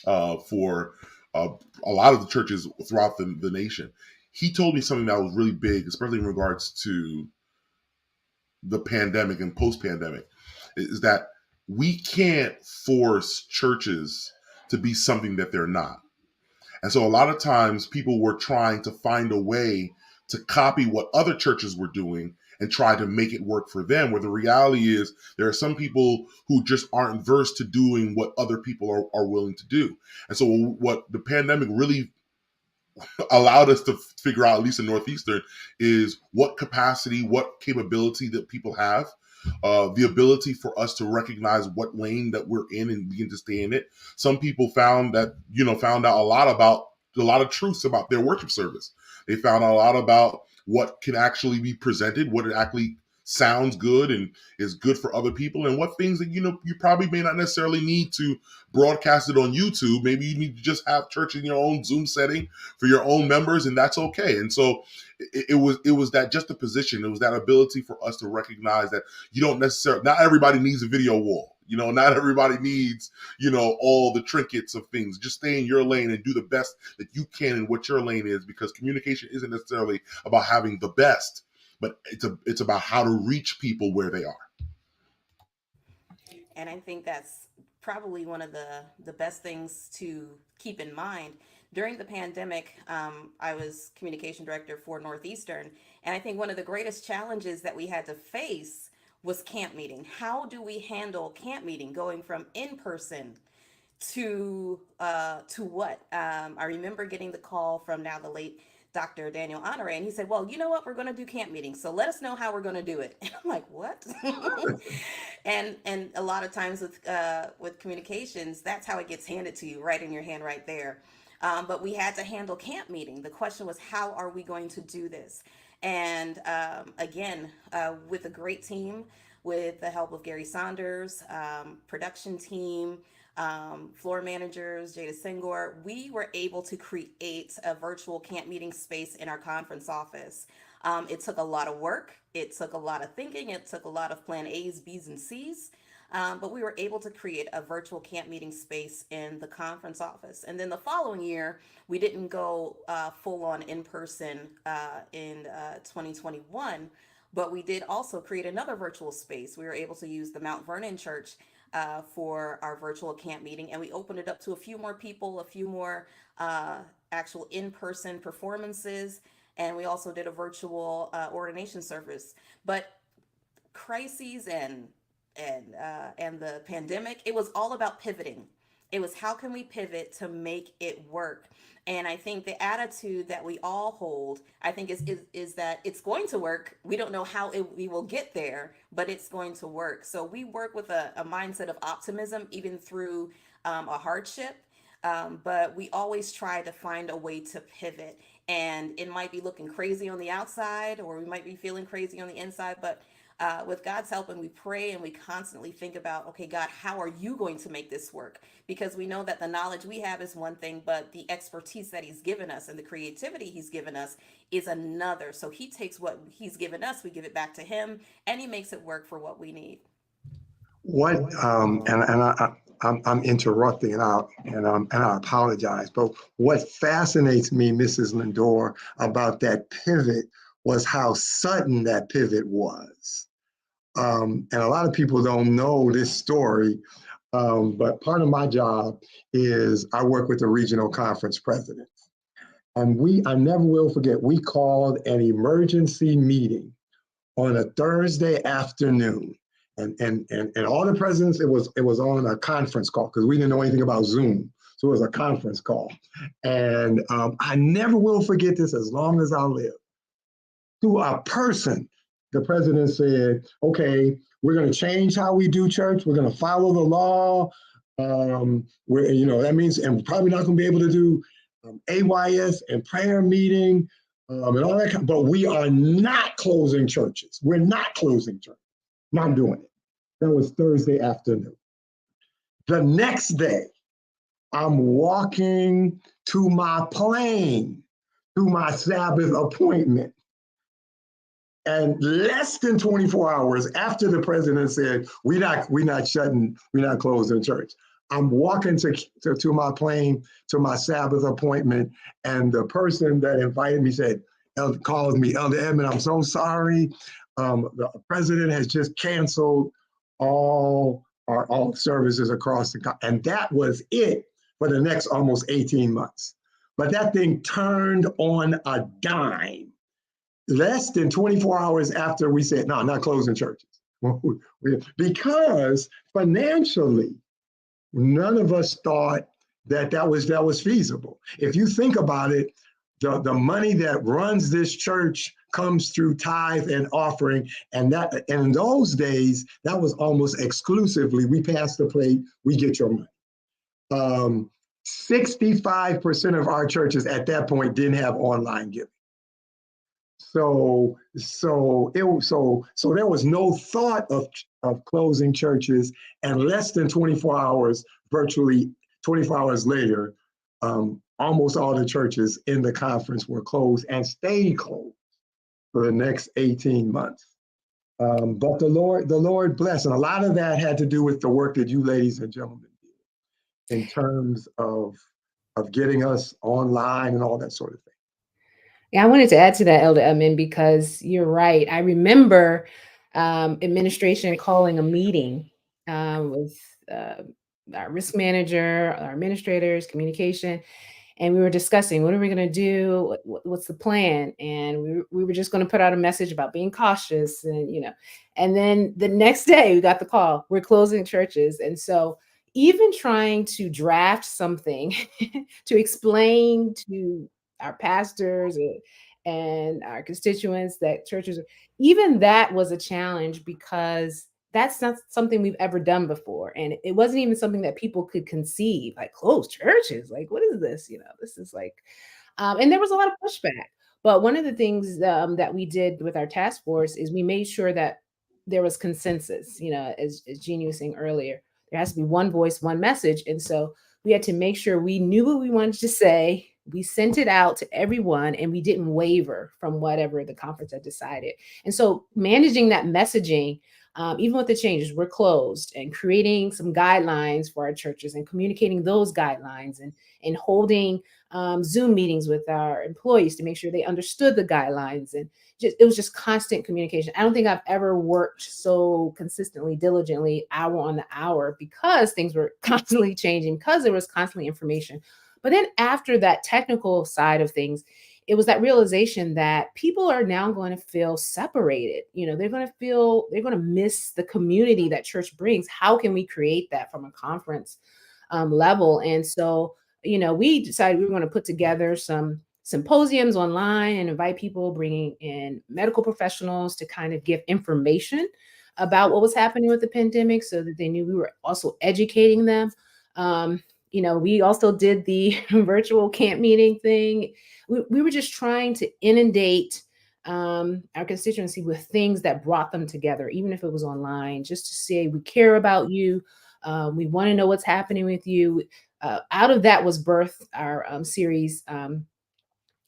for a lot of the churches throughout the nation. He told me something that was really big, especially in regards to the pandemic and post-pandemic, is that we can't force churches to be something that they're not. And so a lot of times people were trying to find a way to copy what other churches were doing and try to make it work for them, where the reality is there are some people who just aren't versed to doing what other people are willing to do. And so what the pandemic really allowed us to figure out, at least in Northeastern, is what capacity, what capability that people have, the ability for us to recognize what lane that we're in and begin to stay in it. Some people found out a lot of truths about their worship service. They found out a lot about what can actually be presented, what it actually sounds good and is good for other people, and what things that you probably may not necessarily need to broadcast it on YouTube. Maybe you need to just have church in your own Zoom setting for your own members, and that's okay. And so it was that just a position. It was that ability for us to recognize that not everybody needs a video wall. Not everybody needs, all the trinkets of things. Just stay in your lane and do the best that you can in what your lane is, because communication isn't necessarily about having the best, but it's about how to reach people where they are. And I think that's probably one of the best things to keep in mind. During the pandemic, I was communication director for Northeastern, and I think one of the greatest challenges that we had to face was camp meeting. How do we handle camp meeting going from in person to what? I remember getting the call from now the late Dr. Daniel Honore, and he said, well, you know what, we're going to do camp meetings, so let us know how we're going to do it. And I'm like, what? and a lot of times with communications, that's how it gets handed to you, right in your hand right there. But we had to handle camp meeting. The question was, how are we going to do this? And again, with a great team, with the help of Gary Saunders, production team, floor managers, Jada Sengor, we were able to create a virtual camp meeting space in our conference office. It took a lot of work. It took a lot of thinking. It took a lot of plan A's, B's, and C's. But we were able to create a virtual camp meeting space in the conference office. And then the following year, we didn't go full on in person in 2021, but we did also create another virtual space. We were able to use the Mount Vernon Church for our virtual camp meeting, and we opened it up to a few more people, a few more actual in-person performances, and we also did a virtual ordination service. But crises and the pandemic, it was all about pivoting. It was, how can we pivot to make it work? And I think the attitude that we all hold, I think is that it's going to work. We don't know how we will get there, but it's going to work. So we work with a mindset of optimism, even through a hardship. But we always try to find a way to pivot. And it might be looking crazy on the outside, or we might be feeling crazy on the inside, but with God's help, and we pray and we constantly think about, okay, God, how are you going to make this work? Because we know that the knowledge we have is one thing, but the expertise that he's given us and the creativity he's given us is another. So he takes what he's given us, we give it back to him, and he makes it work for what we need. I'm interrupting, and I apologize, but what fascinates me, Mrs. Lendor, about that pivot was how sudden that pivot was. And a lot of people don't know this story, but part of my job is I work with the regional conference presidents. And I never will forget, we called an emergency meeting on a Thursday afternoon. And all the presidents, it was on a conference call because we didn't know anything about Zoom. So it was a conference call. And I never will forget this as long as I live. To a person, the president said, okay, we're going to change how we do church. We're going to follow the law. That means, and we're probably not going to be able to do AYS and prayer meeting and all that. But we are not closing churches. We're not closing churches. Not doing it. That was Thursday afternoon. The next day, I'm walking to my plane, to my Sabbath appointment. And less than 24 hours after the president said, we're not closing church. I'm walking to my plane, to my Sabbath appointment. And the person that invited me said, calls me, Elder Edmond, I'm so sorry. The president has just canceled all services across the country. And that was it for the next almost 18 months. But that thing turned on a dime. Less than 24 hours after we said, no, not closing churches. Because financially, none of us thought that was feasible. If you think about it, the money that runs this church comes through tithe and offering. And in those days, that was almost exclusively, we pass the plate, we get your money. 65% of our churches at that point didn't have online giving. So there was no thought of closing churches, and less than 24 hours, virtually 24 hours later, almost all the churches in the conference were closed and stayed closed for the next 18 months. But the Lord blessed, and a lot of that had to do with the work that you ladies and gentlemen did in terms of getting us online and all that sort of thing. Yeah, I wanted to add to that, Elder Edmond, because you're right. I remember administration calling a meeting with our risk manager, our administrators, communication, and we were discussing what are we going to do, what's the plan, and we were just going to put out a message about being cautious, and then the next day we got the call, we're closing churches. And so even trying to draft something to explain to our pastors and our constituents that churches, even that was a challenge, because that's not something we've ever done before. And it wasn't even something that people could conceive, like closed churches. Like, what is this? This is like, and there was a lot of pushback. But one of the things that we did with our task force is we made sure that there was consensus, as Jeannie was saying earlier, there has to be one voice, one message. And so we had to make sure we knew what we wanted to say. We sent it out to everyone, and we didn't waver from whatever the conference had decided. And so managing that messaging, even with the changes, we're closed, and creating some guidelines for our churches and communicating those guidelines, and holding Zoom meetings with our employees to make sure they understood the guidelines. And it was just constant communication. I don't think I've ever worked so consistently, diligently, hour on the hour, because things were constantly changing, because there was constantly information. But then after that technical side of things, it was that realization that people are now going to feel separated. They're going to miss the community that church brings. How can we create that from a conference level? And so, we decided we were going to put together some symposiums online and invite people, bringing in medical professionals to kind of give information about what was happening with the pandemic, so that they knew we were also educating them. We also did the virtual camp meeting thing. We were just trying to inundate our constituency with things that brought them together, even if it was online, just to say, we care about you. We want to know what's happening with you. Out of that was birthed our series,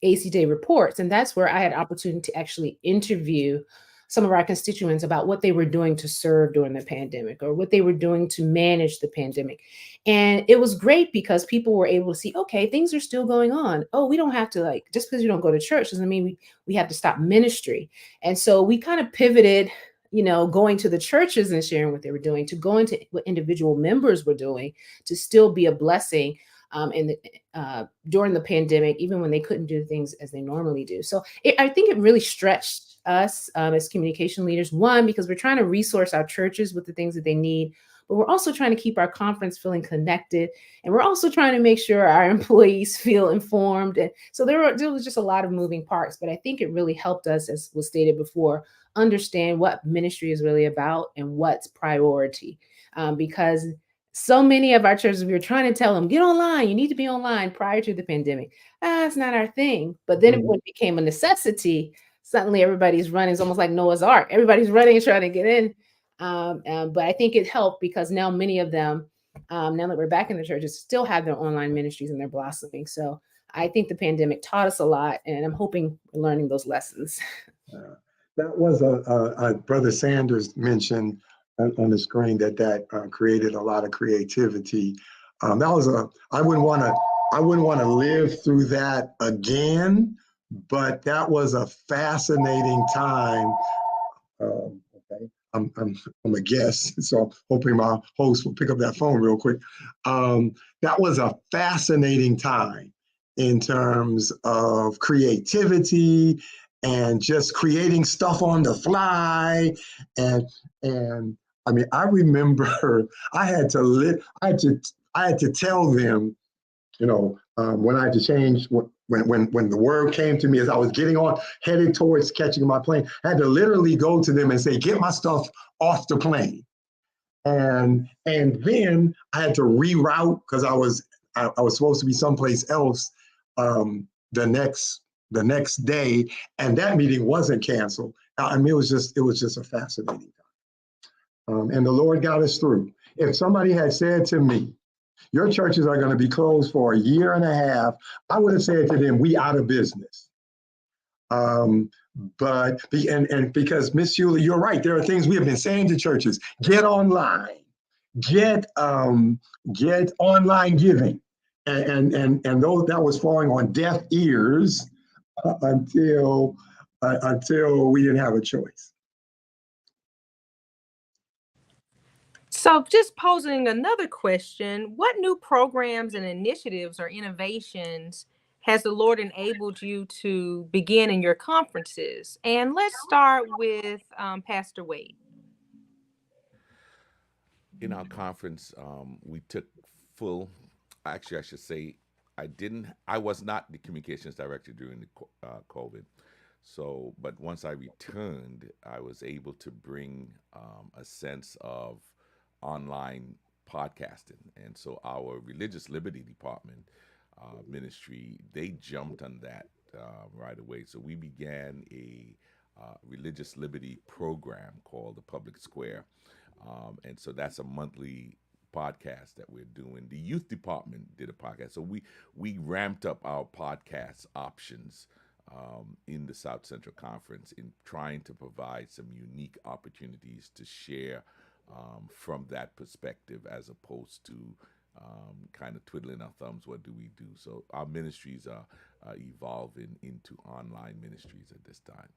AC Day Reports. And that's where I had opportunity to actually interview some of our constituents about what they were doing to serve during the pandemic, or what they were doing to manage the pandemic. And it was great because people were able to see, okay, things are still going on. Oh, we don't have to, just because you don't go to church doesn't mean we have to stop ministry. And so we kind of pivoted, going to the churches and sharing what they were doing, to going to what individual members were doing to still be a blessing. during the pandemic, even when they couldn't do things as they normally do. So I think it really stretched us as communication leaders, one, because we're trying to resource our churches with the things that they need, but we're also trying to keep our conference feeling connected. And we're also trying to make sure our employees feel informed. And so there was just a lot of moving parts, but I think it really helped us, as was stated before, understand what ministry is really about and what's priority. Because so many of our churches, we were trying to tell them, get online, you need to be online prior to the pandemic. It's not our thing. But then when it became a necessity, suddenly everybody's running. It's almost like Noah's Ark. Everybody's running and trying to get in. But I think it helped because now many of them, now that we're back in the churches, still have their online ministries and they're blossoming. So I think the pandemic taught us a lot, and I'm hoping we're learning those lessons. That was a Brother Sanders mentioned on the screen that created a lot of creativity. I wouldn't want to live through that again, but that was a fascinating time. Okay, I'm a guest, so hoping my host will pick up that phone real quick. That was a fascinating time in terms of creativity and just creating stuff on the fly. And I mean, I remember I had to tell them, when I had to change, when the word came to me as I was headed towards catching my plane, I had to literally go to them and say, get my stuff off the plane. And then I had to reroute because I was supposed to be someplace else the next day, and that meeting wasn't canceled. I mean, it was just a fascinating time. And the Lord got us through. If somebody had said to me, your churches are going to be closed for a year and a half, I would have said to them, we out of business. But because Miss Hewlett, you're right. There are things we have been saying to churches: get online, get online giving, and those that was falling on deaf ears until we didn't have a choice. So just posing another question, what new programs and initiatives or innovations has the Lord enabled you to begin in your conferences? And let's start with Pastor Wade. In our conference, we took actually, I should say, I was not the communications director during the COVID. So, but once I returned, I was able to bring a sense of online podcasting. And so our religious liberty department ministry, they jumped on that right away. So we began a religious liberty program called the Public Square. And so that's a monthly podcast that we're doing. The youth department did a podcast. So we ramped up our podcast options in the South Central Conference in trying to provide some unique opportunities to share from that perspective, as opposed to kind of twiddling our thumbs. What do we do? So our ministries are evolving into online ministries at this time.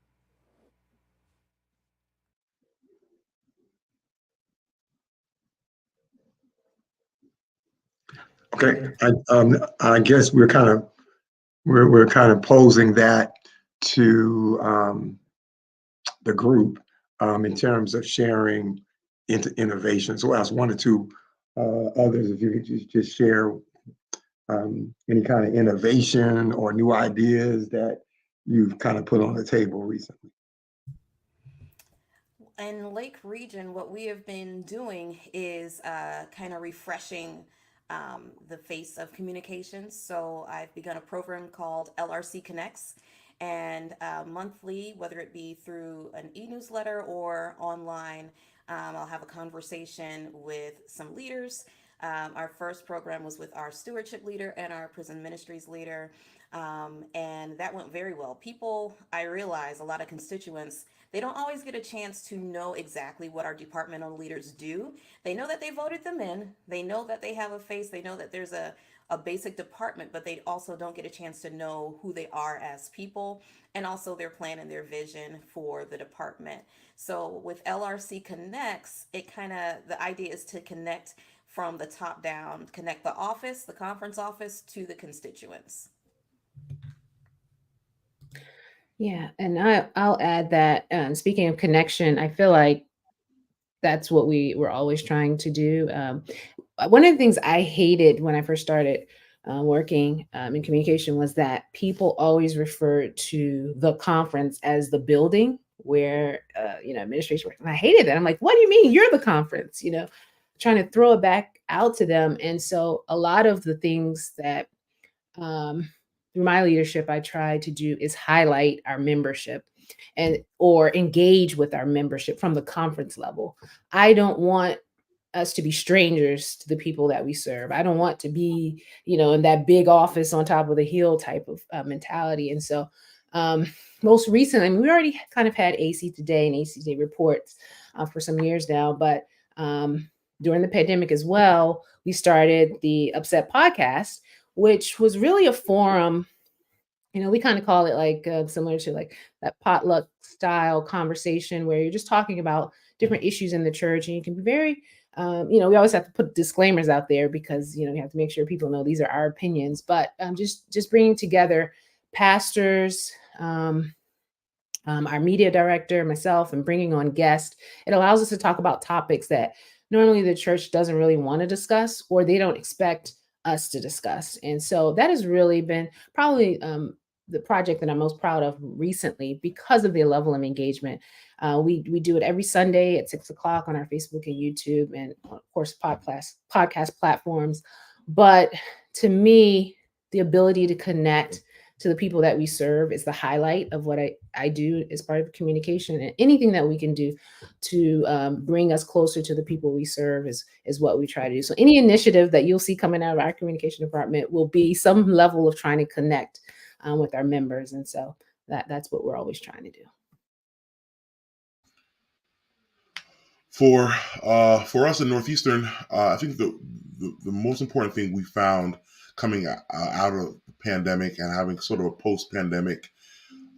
Okay, I guess we're kind of posing that to the group in terms of sharing into innovation. So I'll ask one or two others if you could just share any kind of innovation or new ideas that you've kind of put on the table recently. In Lake Region, what we have been doing is kind of refreshing the face of communications. So I've begun a program called LRC Connects, and monthly, whether it be through an e-newsletter or online, I'll have a conversation with some leaders. Our first program was with our stewardship leader and our prison ministries leader, and that went very well. People, I realize, a lot of constituents, they don't always get a chance to know exactly what our departmental leaders do. They know that they voted them in. They know that they have a face. They know that there's a basic department, but they also don't get a chance to know who they are as people and also their plan and their vision for the department. So with LRC Connects, the idea is to connect from the top down, connect the office, the conference office, to the constituents. Yeah, and I'll add that. Speaking of connection, I feel like that's what we were always trying to do. One of the things I hated when I first started working in communication was that people always referred to the conference as the building where administration works, and I hated that. I'm like, what do you mean you're the conference? Trying to throw it back out to them, and so a lot of the things that through my leadership I try to do is highlight our membership and or engage with our membership from the conference level. I don't want us to be strangers to the people that we serve. I don't want to be, in that big office on top of the hill type of mentality. And so most recently, we already kind of had AC Today and AC Today reports for some years now, but during the pandemic as well, we started the Upset podcast, which was really a forum. We kind of call it like similar to like that potluck style conversation where you're just talking about different issues in the church, and you can be very, we always have to put disclaimers out there because you have to make sure people know these are our opinions. But just bringing together pastors, our media director, myself, and bringing on guests, it allows us to talk about topics that normally the church doesn't really want to discuss, or they don't expect us to discuss. And so that has really been probably the project that I'm most proud of recently because of the level of engagement. We do it every Sunday at 6:00 on our Facebook and YouTube, and of course podcast platforms. But to me, the ability to connect to the people that we serve is the highlight of what I do as part of communication, and anything that we can do to bring us closer to the people we serve is what we try to do. So any initiative that you'll see coming out of our communication department will be some level of trying to connect with our members. And so that's what we're always trying to do. For us in Northeastern, I think the most important thing we found coming out of the pandemic and having sort of a post-pandemic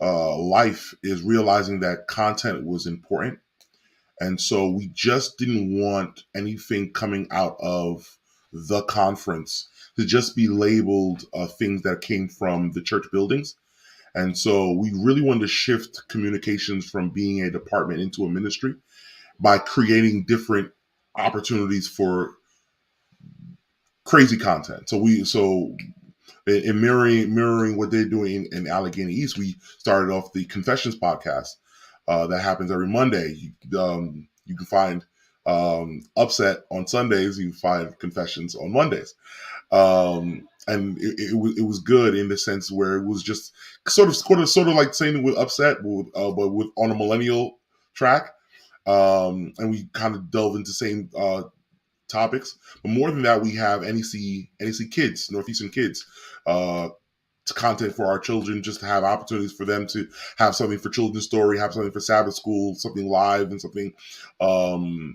life is realizing that content was important. And so we just didn't want anything coming out of the conference to just be labeled things that came from the church buildings. And so we really wanted to shift communications from being a department into a ministry by creating different opportunities for crazy content. So in mirroring what they're doing in Allegheny East, we started off the Confessions podcast that happens every Monday. You can find Upset on Sundays. You can find Confessions on Mondays. And it was good in the sense where it was just sort of like saying with Upset, but with on a millennial track. And we kind of delve into same topics. But more than that, we have NEC Kids, Northeastern Kids, content for our children, just to have opportunities for them to have something for children's story, have something for Sabbath school, something live and something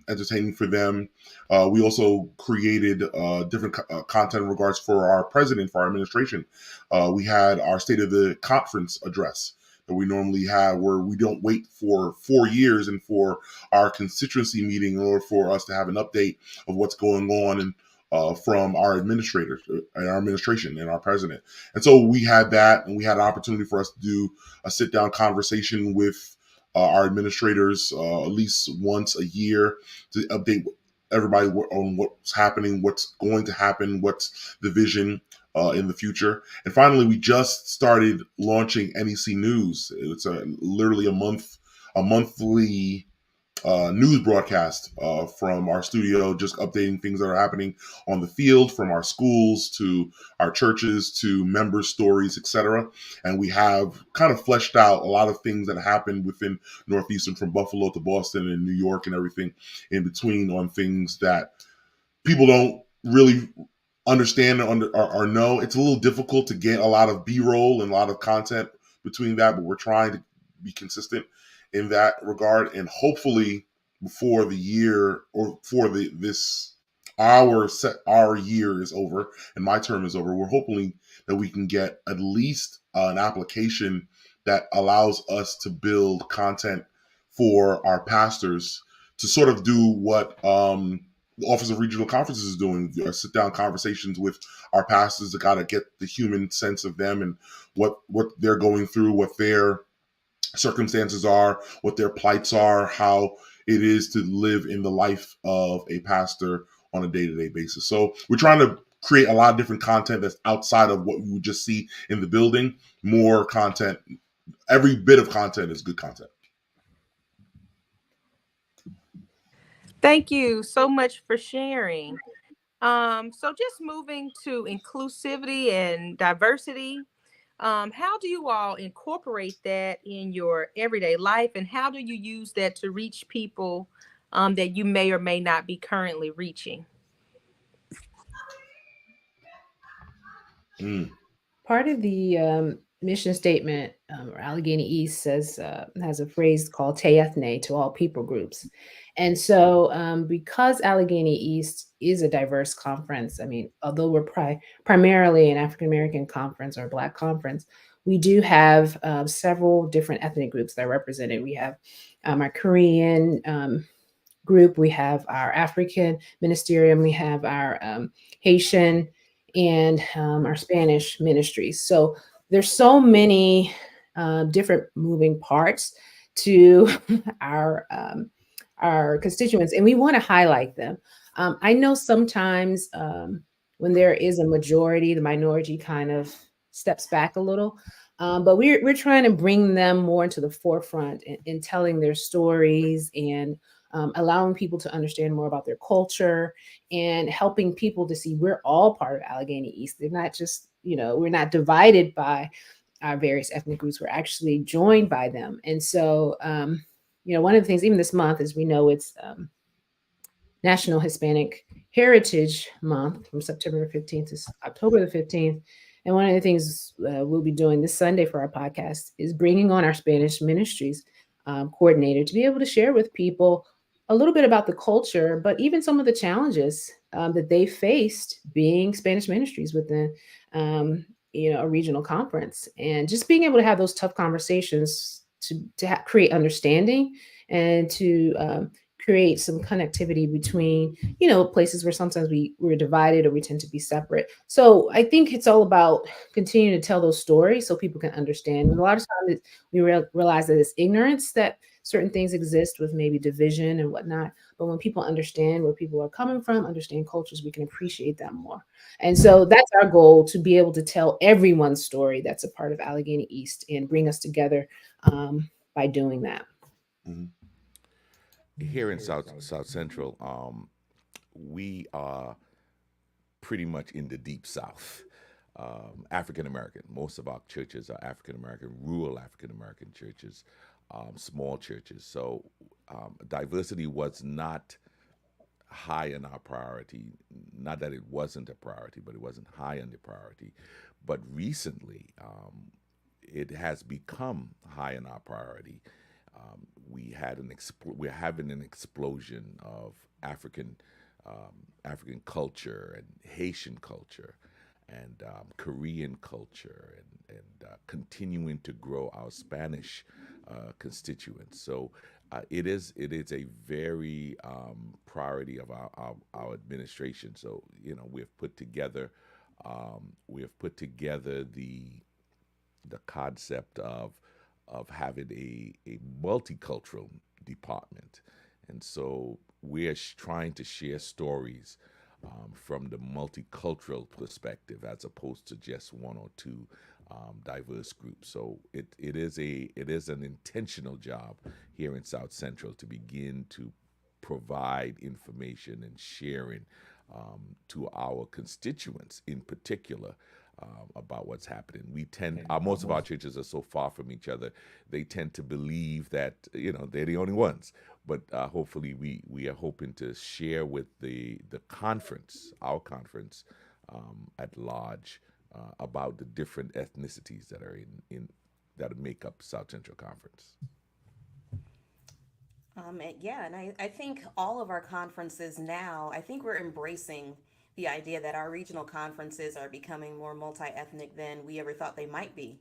entertaining for them. We also created different content in regards for our president, for our administration. We had our State of the Conference address that we normally have, where we don't wait for 4 years and for our constituency meeting in order for us to have an update of what's going on and from our administrators and our administration and our president. And so we had that, and we had an opportunity for us to do a sit-down conversation with our administrators at least once a year to update everybody on what's happening, what's going to happen, what's the vision in the future. And finally, we just started launching NEC News. It's literally a monthly news broadcast from our studio, just updating things that are happening on the field, from our schools to our churches to member stories, etc. And we have kind of fleshed out a lot of things that happen within Northeastern, from Buffalo to Boston and New York and everything in between, on things that people don't really understand or know. It's a little difficult to get a lot of B-roll and a lot of content between that, but we're trying to be consistent in that regard. And hopefully before the year, or for our year is over and my term is over, we're hoping that we can get at least an application that allows us to build content for our pastors to sort of do what the Office of Regional Conferences is doing, sit down conversations with our pastors to kind of get the human sense of them and what they're going through, what their circumstances are, what their plights are, how it is to live in the life of a pastor on a day-to-day basis. So we're trying to create a lot of different content that's outside of what you would just see in the building. More content. Every bit of content is good content. Thank you so much for sharing. So just moving to inclusivity and diversity, how do you all incorporate that in your everyday life, and how do you use that to reach people that you may or may not be currently reaching? Part of the mission statement, or Allegheny East says, has a phrase called Te Ethne, to all people groups. And so because Allegheny East is a diverse conference, I mean, although we're primarily an African-American conference or Black conference, we do have several different ethnic groups that are represented. We have our Korean group, we have our African ministerium, we have our Haitian, and our Spanish ministries. So there's so many different moving parts to our constituents, and we want to highlight them. I know sometimes when there is a majority, the minority kind of steps back a little. But we're trying to bring them more into the forefront in telling their stories and allowing people to understand more about their culture and helping people to see we're all part of Allegheny East. They're not just, we're not divided by our various ethnic groups. We're actually joined by them. And so, one of the things, even this month, as we know, it's National Hispanic Heritage Month from September 15th to October the 15th. And one of the things we'll be doing this Sunday for our podcast is bringing on our Spanish ministries coordinator to be able to share with people a little bit about the culture, but even some of the challenges that they faced being Spanish ministries within, a regional conference, and just being able to have those tough conversations to create understanding and to create some connectivity between, places where sometimes we're divided or we tend to be separate. So I think it's all about continuing to tell those stories so people can understand. And a lot of times we realize that it's ignorance that certain things exist with maybe division and whatnot. But when people understand where people are coming from, understand cultures, we can appreciate them more. And so that's our goal, to be able to tell everyone's story that's a part of Allegheny East and bring us together by doing that. Mm-hmm. Here in South Central, we are pretty much in the deep South. African American. Most of our churches are African American, rural African American churches, small churches. So diversity was not high in our priority. Not that it wasn't a priority, but it wasn't high on the priority. But recently, it has become high in our priority. We're having an explosion of African culture and Haitian culture and Korean culture and continuing to grow our Spanish constituents. So it is a very priority of our administration. So we've put together the concept of having a multicultural department. And so we're trying to share stories from the multicultural perspective as opposed to just one or two diverse groups. So it is an intentional job here in South Central to begin to provide information and sharing to our constituents in particular about what's happening. Most of our churches are so far from each other, they tend to believe that they're the only ones. But hopefully, we are hoping to share with our conference at large about the different ethnicities that are that make up South Central Conference. And I think all of our conferences now, I think we're embracing the idea that our regional conferences are becoming more multi-ethnic than we ever thought they might be,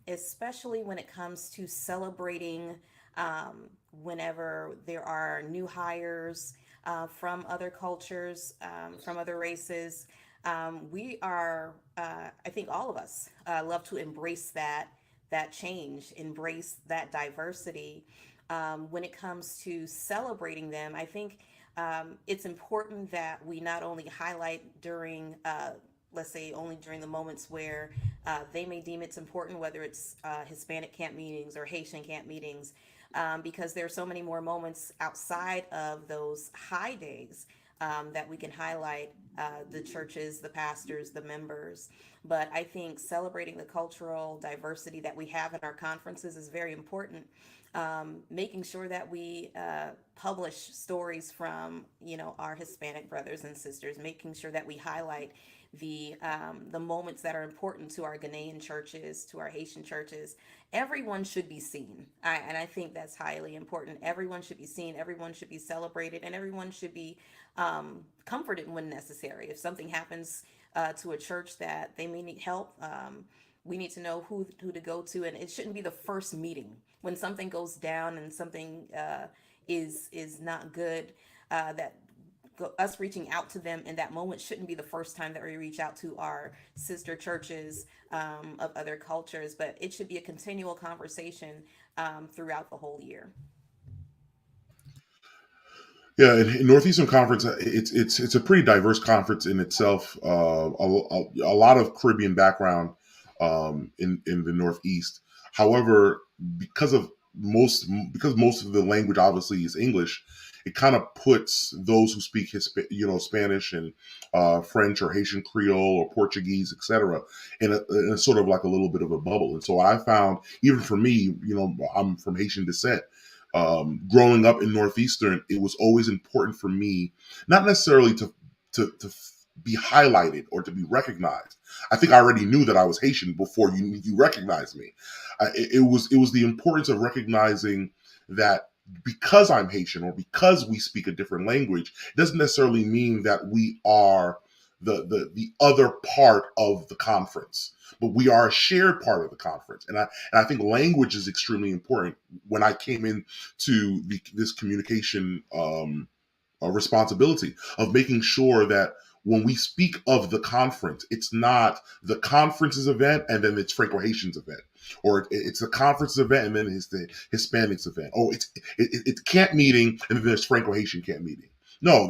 especially when it comes to celebrating whenever there are new hires, from other cultures, from other races. We are, I think all of us love to embrace that change, embrace that diversity. When it comes to celebrating them, I think it's important that we not only highlight during, let's say, only during the moments where they may deem it's important, whether it's Hispanic camp meetings or Haitian camp meetings, because there are so many more moments outside of those high days that we can highlight the churches, the pastors, the members. But I think celebrating the cultural diversity that we have in our conferences is very important. Making sure that we publish stories from, our Hispanic brothers and sisters, making sure that we highlight the moments that are important to our Ghanaian churches, to our Haitian churches. Everyone should be seen, and I think that's highly important. Everyone should be seen, everyone should be celebrated, and everyone should be comforted when necessary. If something happens to a church that they may need help, we need to know who to go to, and it shouldn't be the first meeting when something goes down and something is not good. That us reaching out to them in that moment shouldn't be the first time that we reach out to our sister churches of other cultures, but it should be a continual conversation throughout the whole year. Yeah, in Northeastern Conference, it's a pretty diverse conference in itself. A lot of Caribbean background in the Northeast. However, because most of the language obviously is English, it kind of puts those who speak Spanish and French or Haitian Creole or Portuguese, etc., in a sort of like a little bit of a bubble. And so I found, even for me, I'm from Haitian descent. Growing up in Northeastern, it was always important for me, not necessarily to be highlighted or to be recognized. I think I already knew that I was Haitian before you recognized me. It was the importance of recognizing that because I'm Haitian or because we speak a different language, it doesn't necessarily mean that we are the other part of the conference, but we are a shared part of the conference. And I think language is extremely important. When I came into this communication responsibility of making sure that when we speak of the conference, it's not the conference's event and then it's Franco-Haitian's event, or it's a conference event and then it's the Hispanics event. Oh, it's camp meeting and then there's Franco-Haitian camp meeting. No,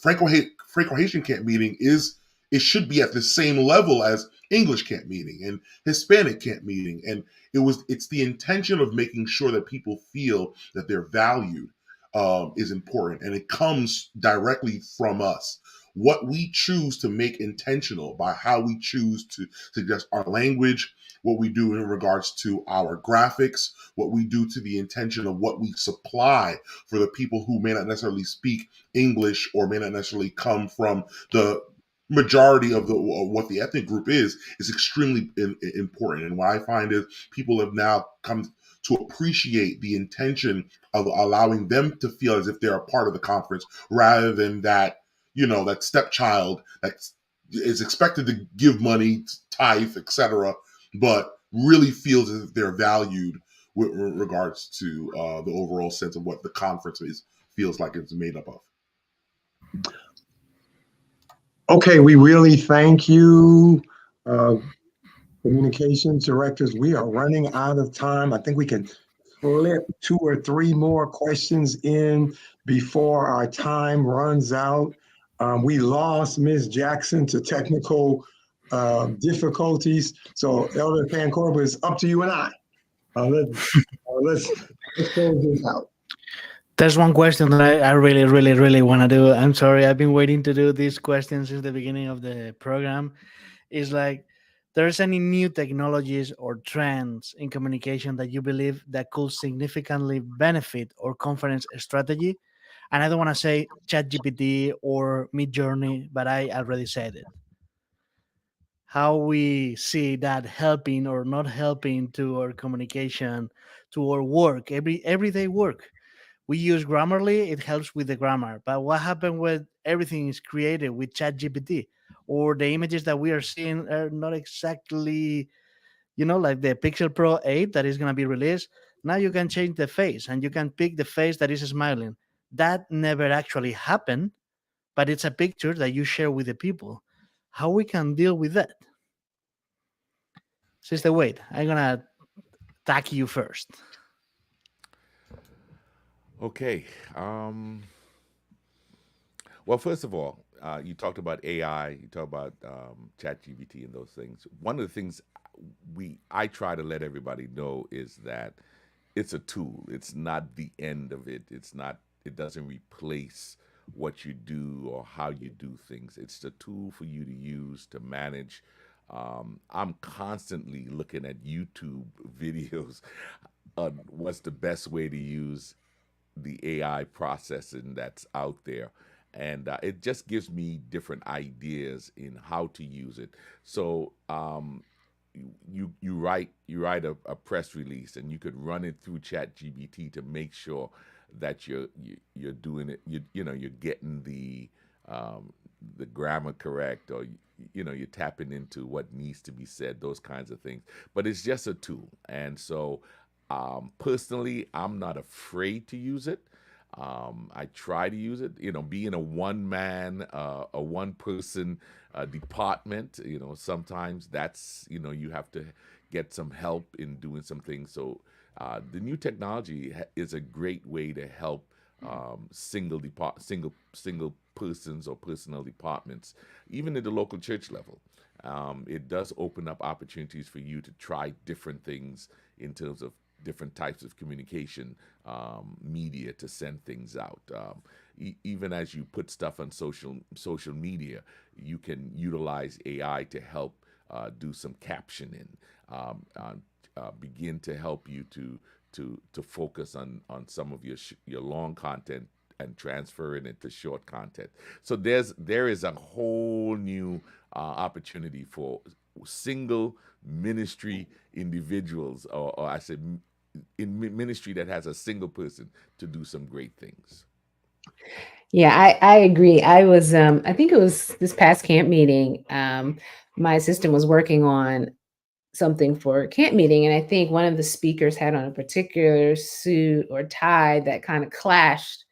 Franco-Haitian camp meeting it should be at the same level as English camp meeting and Hispanic camp meeting. And it's the intention of making sure that people feel that they're valued is important. And it comes directly from us. What we choose to make intentional by how we choose to suggest our language, what we do in regards to our graphics, what we do to the intention of what we supply for the people who may not necessarily speak English or may not necessarily come from the majority of what the ethnic group is extremely important. And what I find is people have now come to appreciate the intention of allowing them to feel as if they're a part of the conference rather than that stepchild that is expected to give money, tithe, etc., but really feels as if they're valued with regards to the overall sense of what the conference feels like it's made up of. Okay, we really thank you, communications directors. We are running out of time. I think we can flip 2 or 3 more questions in before our time runs out. We lost Ms. Jackson to technical difficulties. So Elder Pancorba, it's up to you and I. Let's close this out. There's one question that I really, really, really want to do. I'm sorry, I've been waiting to do this question since the beginning of the program. Is like, there's any new technologies or trends in communication that you believe that could significantly benefit our conference strategy? And I don't want to say ChatGPT or Midjourney, but I already said it. How we see that helping or not helping to our communication, to our work, everyday work. We use Grammarly, it helps with the grammar. But what happened when everything is created with ChatGPT? Or the images that we are seeing are not exactly, like the Pixel Pro 8 that is going to be released. Now you can change the face and you can pick the face that is smiling. that never actually happened, but it's a picture that you share with the people. How we can deal with that? Sister Wade, I'm gonna tack you first. Okay. Well, first of all, you talked about AI. You talked about ChatGPT and those things. One of the things I try to let everybody know is that it's a tool. It's not the end of it. It's not. It doesn't replace what you do or how you do things. It's a tool for you to use to manage. I'm constantly looking at YouTube videos on what's the best way to use the AI processing that's out there. And it just gives me different ideas in how to use it. So you write a press release, and you could run it through ChatGPT to make sure that you're doing it. You're getting the grammar correct, or you're tapping into what needs to be said. Those kinds of things. But it's just a tool, and so personally, I'm not afraid to use it. I try to use it. Being a one person department, sometimes that's, you have to get some help in doing some things. So the new technology is a great way to help single persons or personal departments, even at the local church level. It does open up opportunities for you to try different things in terms of different types of communication media to send things out. Even as you put stuff on social media, you can utilize AI to help do some captioning, begin to help you to focus on some of your long content and transferring it to short content. So there is a whole new opportunity for single ministry individuals, or I said in ministry that has a single person, to do some great things. Yeah, I agree. I was I think it was this past camp meeting. My assistant was working on something for a camp meeting, and I think one of the speakers had on a particular suit or tie that kind of clashed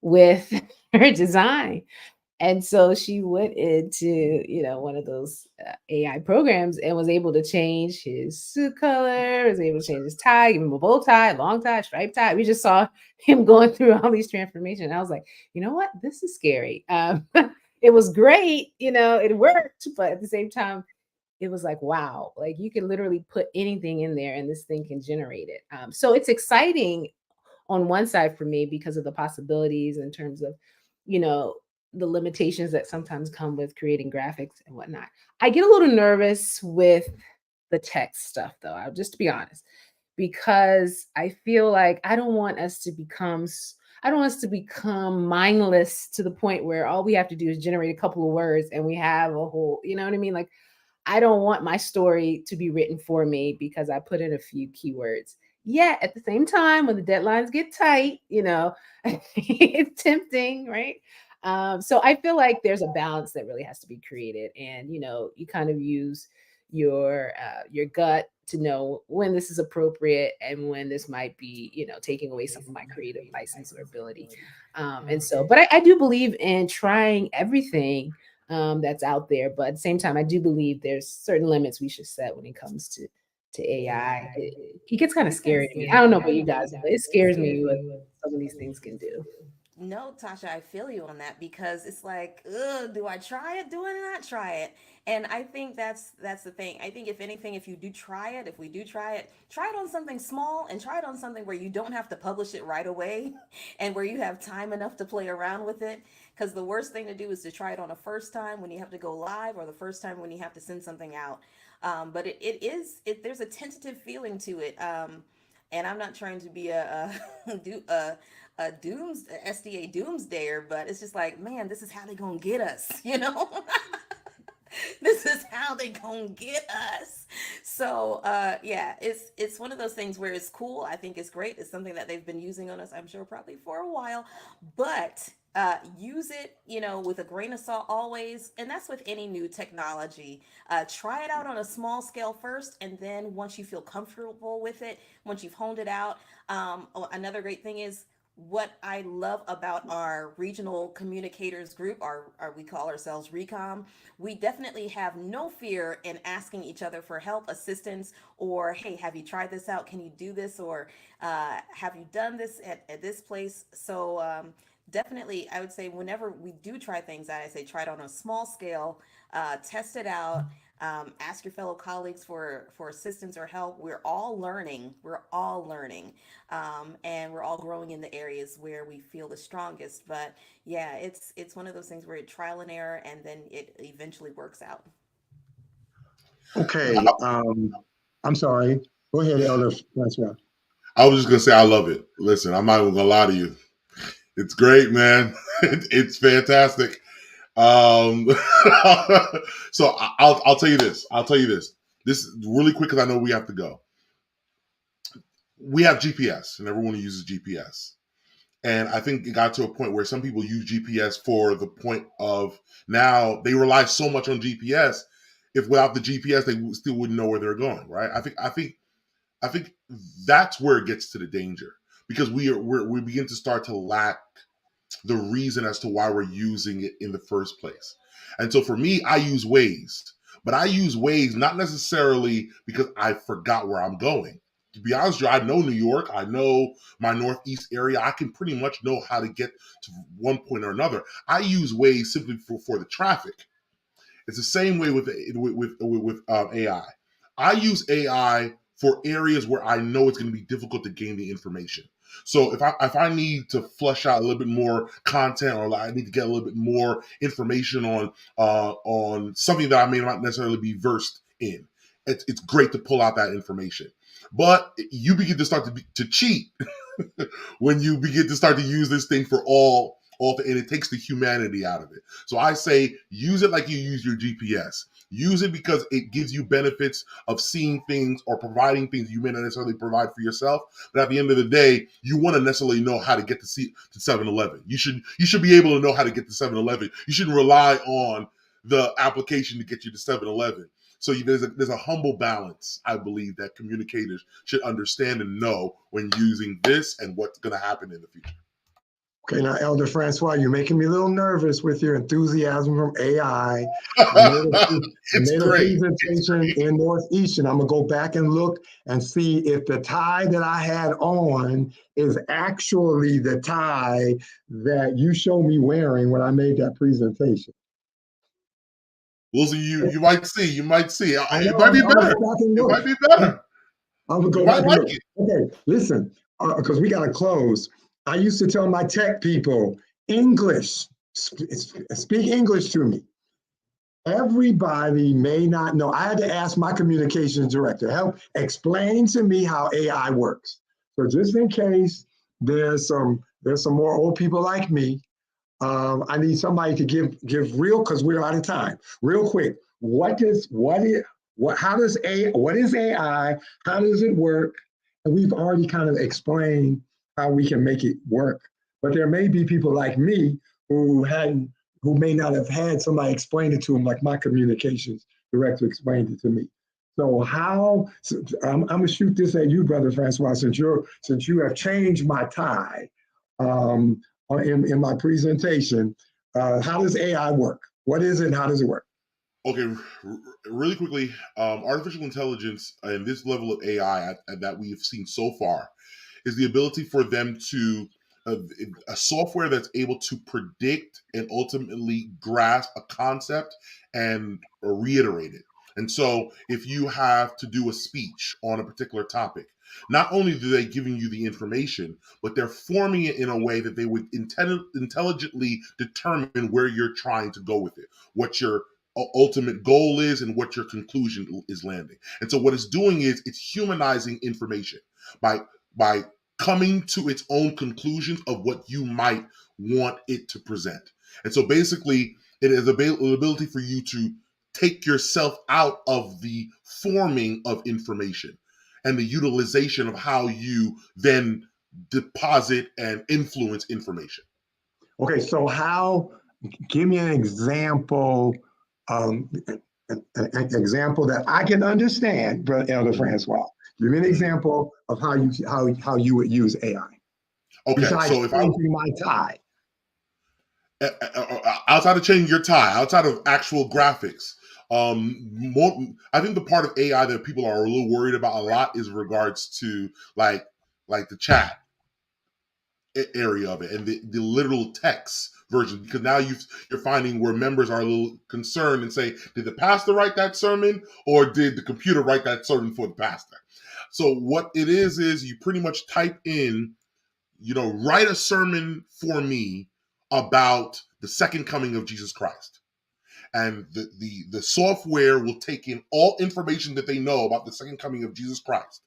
with her design. And so she went into, one of those AI programs and was able to change his suit color, was able to change his tie, give him a bow tie, long tie, striped tie. We just saw him going through all these transformations. I was like, you know what? This is scary. It was great, it worked, but at the same time, it was like, wow, like you can literally put anything in there and this thing can generate it. So it's exciting on one side for me because of the possibilities in terms of, you know, the limitations that sometimes come with creating graphics and whatnot. I get a little nervous with the text stuff though, just to be honest, because I feel like I don't want us to become mindless to the point where all we have to do is generate a couple of words and we have a whole, you know what I mean? Like, I don't want my story to be written for me because I put in a few keywords. Yet at the same time, when the deadlines get tight, it's tempting, right? So I feel like there's a balance that really has to be created, and you kind of use your gut to know when this is appropriate and when this might be, taking away some of my creative license or ability. But I do believe in trying everything that's out there. But at the same time, I do believe there's certain limits we should set when it comes to AI. It gets kind of scary to me. I don't know about you guys, but it scares me what some of these things can do. No, Tasha, I feel you on that because it's like, ugh, do I try it? Do I not try it? And I think that's the thing. I think if anything, if we do try it, try it on something small and try it on something where you don't have to publish it right away and where you have time enough to play around with it. Because the worst thing to do is to try it on a first time when you have to go live or the first time when you have to send something out. But there's a tentative feeling to it. And I'm not trying to be a SDA doomsdayer, but it's just like, man, this is how they gonna get us, This is how they gonna get us. So yeah, it's one of those things where it's cool. I think it's great. It's something that they've been using on us, I'm sure, probably for a while, but use it, with a grain of salt always. And that's with any new technology. Try it out on a small scale first, and then once you feel comfortable with it, once you've honed it out, another great thing is what I love about our regional communicators group, we call ourselves Recom, we definitely have no fear in asking each other for help, assistance, or hey, have you tried this out? Can you do this? Or have you done this at this place? So definitely, I would say whenever we do try things out, I say try it on a small scale, test it out. Ask your fellow colleagues for assistance or help. We're all learning. We're all learning, and we're all growing in the areas where we feel the strongest. But yeah, it's one of those things where it's trial and error, and then it eventually works out. Okay. I'm sorry. Go ahead, Elder Francois. I was just gonna say I love it. Listen, I'm not even gonna lie to you. It's great, man. It's fantastic. Um, so I'll tell you this. I'll tell you this. This is really quick because I know we have to go. We have GPS, and everyone uses GPS. And I think it got to a point where some people use GPS for the point of now they rely so much on GPS. If without the GPS, they still wouldn't know where they're going, right? I think that's where it gets to the danger because we begin to start to lack the reason as to why we're using it in the first place. And so for me, I use Waze, but I use Waze not necessarily because I forgot where I'm going. To be honest with you, I know New York. I know my Northeast area. I can pretty much know how to get to one point or another. I use Waze simply for the traffic. It's the same way with AI. I use AI for areas where I know it's going to be difficult to gain the information. So if I need to flush out a little bit more content, or I need to get a little bit more information on something that I may not necessarily be versed in, it's great to pull out that information. But you begin to start to cheat when you begin to start to use this thing for all and it takes the humanity out of it. So I say use it like you use your GPS. Use it because it gives you benefits of seeing things or providing things you may not necessarily provide for yourself. But at the end of the day, you want to necessarily know how to get to 7-Eleven. You should be able to know how to get to 7-Eleven. You shouldn't rely on the application to get you to 7-Eleven. So there's a humble balance, I believe, that communicators should understand and know when using this and what's going to happen in the future. Okay, now, Elder Francois, you're making me a little nervous with your enthusiasm from AI. I made a presentation in Northeastern. I'm going to go back and look and see if the tie that I had on is actually the tie that you showed me wearing when I made that presentation. Well, so you might see. It might be better. It might be better. I'm going to go back and look. It. Okay, listen, because we got to close. I used to tell my tech people, English, speak English to me. Everybody may not know. I had to ask my communications director, help explain to me how AI works. So just in case there's some more old people like me, I need somebody to give real, because we're out of time, real quick. What is AI? How does it work? And we've already kind of explained how we can make it work. But there may be people like me who may not have had somebody explain it to them, like my communications director explained it to me. So I'm gonna shoot this at you, Brother Francois, since you have changed my tie in my presentation. How does AI work? What is it and how does it work? Okay, really quickly, artificial intelligence and this level of AI that we've seen so far is the ability for them to a software that's able to predict and ultimately grasp a concept and reiterate it. And so if you have to do a speech on a particular topic, not only do they giving you the information, but they're forming it in a way that they would intelligently determine where you're trying to go with it, what your ultimate goal is and what your conclusion is landing. And so what it's doing is it's humanizing information by coming to its own conclusions of what you might want it to present. And so basically it is an ability for you to take yourself out of the forming of information and the utilization of how you then deposit and influence information. Okay, so give me an example, an example that I can understand, Brother Elder Francois. Give me an example of how you would use AI. Okay, Besides so if I changing my tie. outside of changing your tie, outside of actual graphics, I think the part of AI that people are a little worried about a lot is regards to like the chat area of it and the literal text version, because now you're finding where members are a little concerned and say, did the pastor write that sermon or did the computer write that sermon for the pastor? So what it is you pretty much type in, write a sermon for me about the second coming of Jesus Christ. And the software will take in all information that they know about the second coming of Jesus Christ,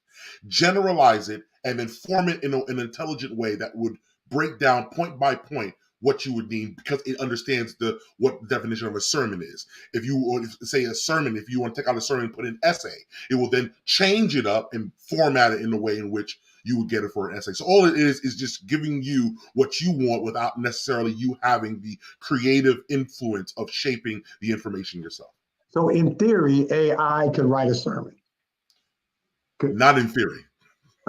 generalize it, and then form it in an intelligent way that would break down point by point what you would need, because it understands what the definition of a sermon is. If you want to say a sermon, if you want to take out a sermon and put in essay, it will then change it up and format it in a way in which you would get it for an essay. So all it is just giving you what you want without necessarily you having the creative influence of shaping the information yourself. So in theory, AI could write a sermon. Not in theory.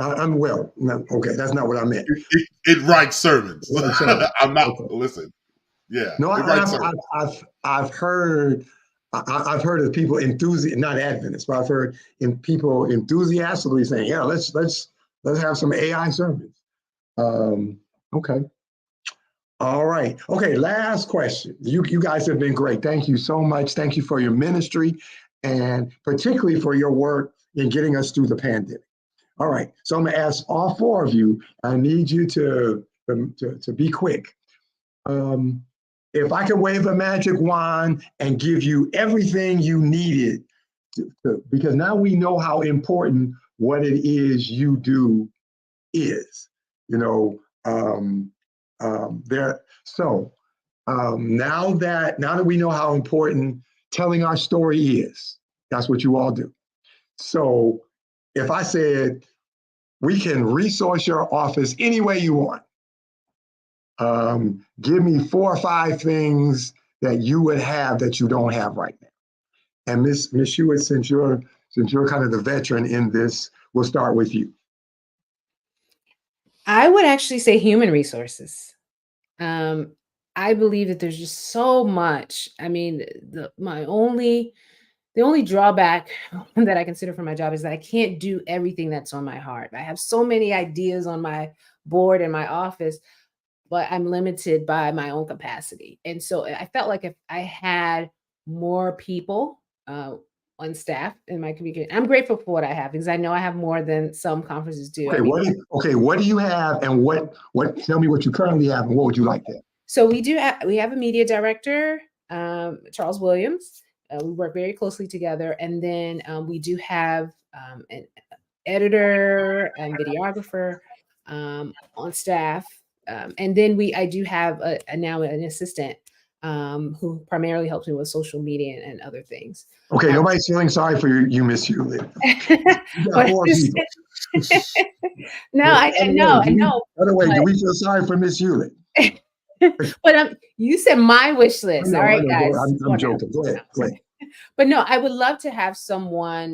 Okay, that's not what I meant. It writes sermons. I'm not, okay. Listen. Yeah. No, I've heard of people not Adventists, but I've heard people enthusiastically saying, yeah, let's have some AI sermons. Okay. All right. Okay, last question. You guys have been great. Thank you so much. Thank you for your ministry and particularly for your work in getting us through the pandemic. All right. So I'm going to ask all four of you. I need you to be quick. If I could wave a magic wand and give you everything you needed, because now we know how important what it is you do is, now that we know how important telling our story is, that's what you all do. So if I said, we can resource your office any way you want, give me 4 or 5 things that you would have that you don't have right now. And Miss Hewitt, since you're kind of the veteran in this, we'll start with you. I would actually say human resources. I believe that there's just so much. I mean, the only drawback that I consider for my job is that I can't do everything that's on my heart. I have so many ideas on my board in my office, but I'm limited by my own capacity. And so I felt like if I had more people on staff in my communication, I'm grateful for what I have because I know I have more than some conferences do. Okay, what do you have, and what? Tell me what you currently have, and what would you like to have? So we have a media director, Charles Williams. We work very closely together, and then we do have an editor and videographer on staff, and then I do have now an assistant who primarily helps me with social media and other things. Okay, nobody's feeling sorry for you, Miss Hewitt. You got 4 people. No, I know. By the way, do we feel sorry for Miss Hewitt? But you said my wish list. All right, guys. I'm joking. Go ahead. But no, I would love to have someone,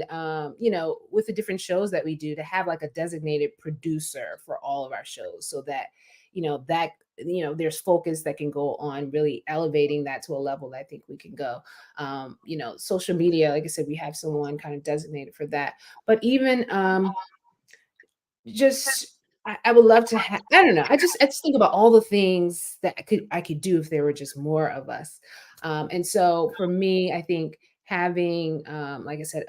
with the different shows that we do, to have like a designated producer for all of our shows, so that, there's focus that can go on really elevating that to a level that I think we can go. Social media, like I said, we have someone kind of designated for that. But even I would love to have, I don't know. I just think about all the things that I could do if there were just more of us. And so for me, I think having, like I said,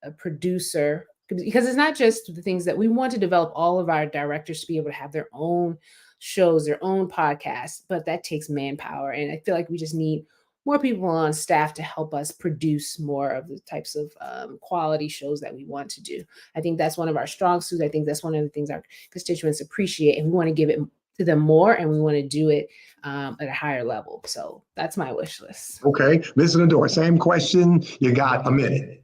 a producer, because it's not just the things that we want to develop all of our directors to be able to have their own shows, their own podcasts, but that takes manpower. And I feel like we just need more people on staff to help us produce more of the types of quality shows that we want to do. I think that's one of our strong suits. I think that's one of the things our constituents appreciate, and we want to give it to them more, and we want to do it at a higher level. So that's my wish list. Okay, Ms. Lendor, same question. You got a minute.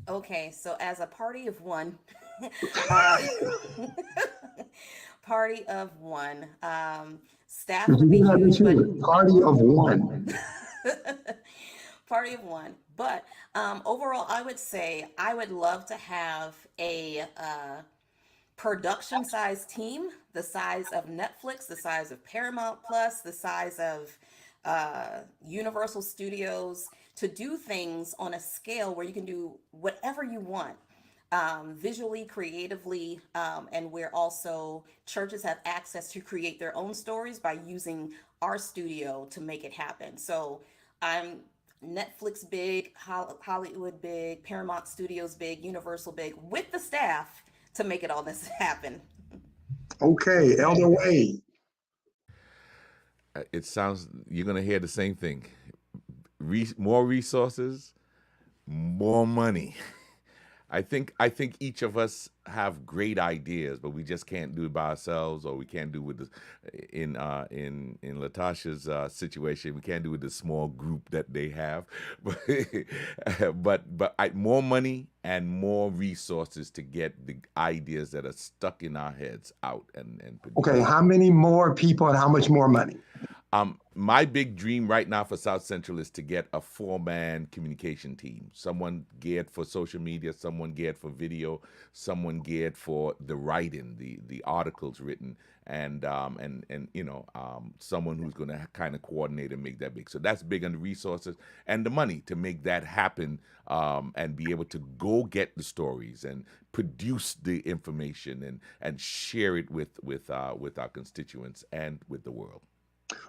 Okay, so as a party of one, staff would be huge, but party of one. Party of one. But overall, I would say I would love to have a production size team, the size of Netflix, the size of Paramount Plus, the size of Universal Studios, to do things on a scale where you can do whatever you want, visually, creatively, and where also churches have access to create their own stories by using our studio to make it happen. So I'm Netflix big, Hollywood big, Paramount Studios big, Universal big, with the staff to make it all this happen. Okay, Elder Wade. It sounds you're going to hear the same thing. More resources, more money. I think each of us have great ideas, but we just can't do it by ourselves, or we can't do it with in LaTisha's situation. We can't do it with the small group that they have, but more money and more resources to get the ideas that are stuck in our heads out and produce. Okay, how many more people and how much more money? My big dream right now for South Central is to get a 4-man communication team. Someone geared for social media, someone geared for video, someone geared for the writing, the articles written, and someone who's going to kind of coordinate and make that big. So that's big on the resources and the money to make that happen, and be able to go get the stories and produce the information and share it with our constituents and with the world.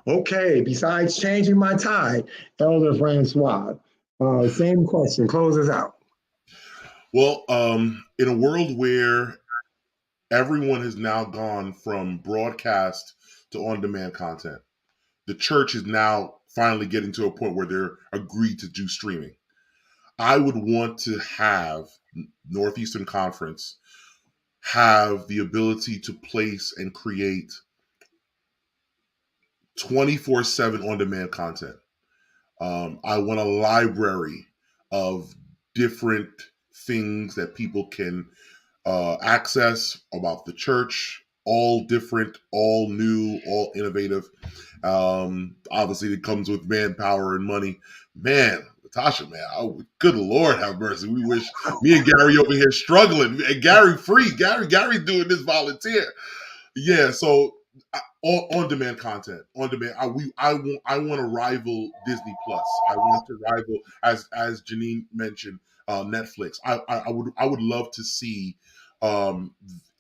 Okay, besides changing my tie, Elder Francois, same question, close us out. Well, in a world where everyone has now gone from broadcast to on-demand content, the church is now finally getting to a point where they're agreed to do streaming. I would want to have Northeastern Conference have the ability to place and create 24/7 on-demand content. I want a library of different things that people can access about the church, all different, all new, all innovative. Obviously, it comes with manpower and money. Man, LaTisha, man, good Lord have mercy. We wish me and Gary over here struggling. And Gary free. Gary's doing this volunteer. Yeah, so on-demand content, on demand. I want to rival Disney Plus. I want to rival, as JeNean mentioned, Netflix. I would love to see,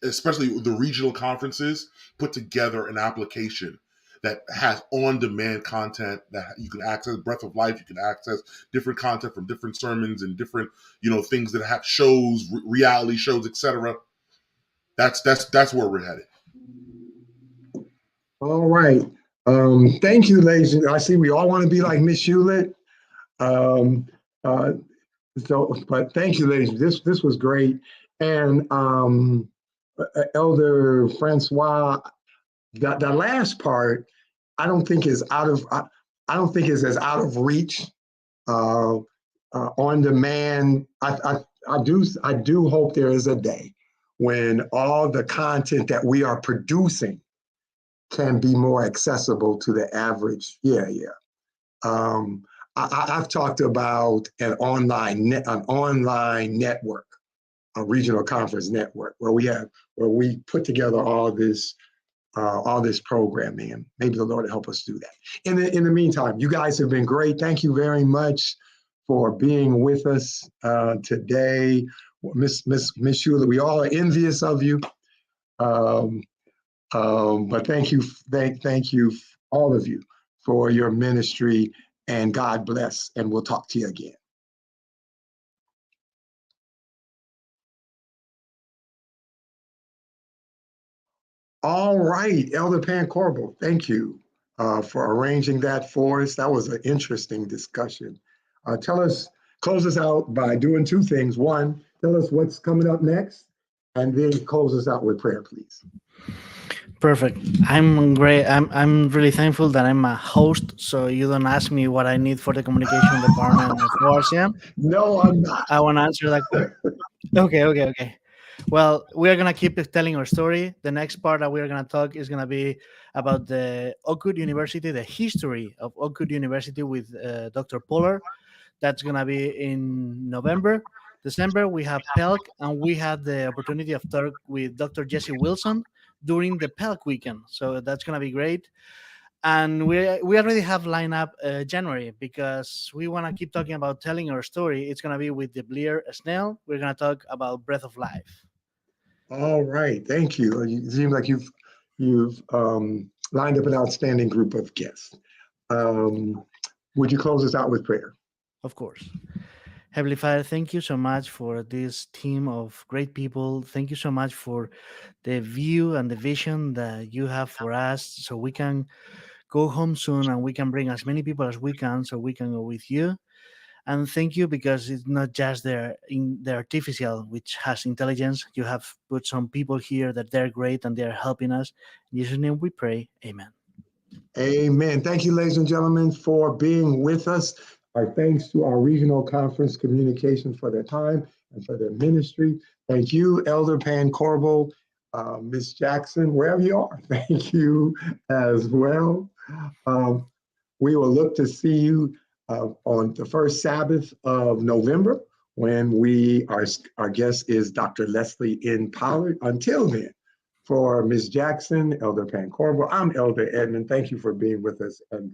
especially the regional conferences, put together an application that has on-demand content that you can access. Breath of Life, you can access different content from different sermons and different things that have shows, reality shows, etc. That's where we're headed. All right. Thank you, ladies. I see we all want to be like Miss Hewitt. But thank you, ladies. This was great. And Elder Francois, that last part, I don't think is as out of reach. On demand, I do hope there is a day when all the content that we are producing can be more accessible to the average. I've talked about an online network, a regional conference network, where we put together all this programming, and maybe the Lord will help us do that. In the meantime, you guys have been great. Thank you very much for being with us today, Miss Hewitt. We all are envious of you. But thank you, all of you, for your ministry, and God bless, and we'll talk to you again. All right, Elder Pancorbo, thank you for arranging that for us. That was an interesting discussion. Close us out by doing two things. One, tell us what's coming up next, and then close us out with prayer, please. Perfect. I'm great. I'm really thankful that I'm a host, so you don't ask me what I need for the communication department of ORCM. No, I'm not. I want to answer that. Okay. Well, we are gonna keep telling our story. The next part that we are gonna talk is gonna be about the Oakwood University, the history of Oakwood University with Dr. Poller. That's gonna be in November. December, we have PELC, and we had the opportunity of talk with Dr. Jesse Wilson during the PELC weekend. So that's going to be great. And we already have lined up January, because we want to keep talking about telling our story. It's going to be with the Blair Snell. We're going to talk about Breath of Life. All right, thank you. It seems like you've lined up an outstanding group of guests. Would you close us out with prayer? Of course. Heavenly Father, thank you so much for this team of great people. Thank you so much for the view and the vision that you have for us, so we can go home soon and we can bring as many people as we can, so we can go with you. And thank you, because it's not just the artificial, which has intelligence. You have put some people here that they're great and they're helping us. In Jesus' name we pray. Amen. Amen. Thank you, ladies and gentlemen, for being with us. Our thanks to our regional conference communication for their time and for their ministry. Thank you, Elder Pan Corbo, Ms. Jackson, wherever you are. Thank you as well. We will look to see you on the first Sabbath of November, when our guest is Dr. Leslie N. Pollard. Until then, for Ms. Jackson, Elder Pan Corbo, I'm Elder Edmond. Thank you for being with us, and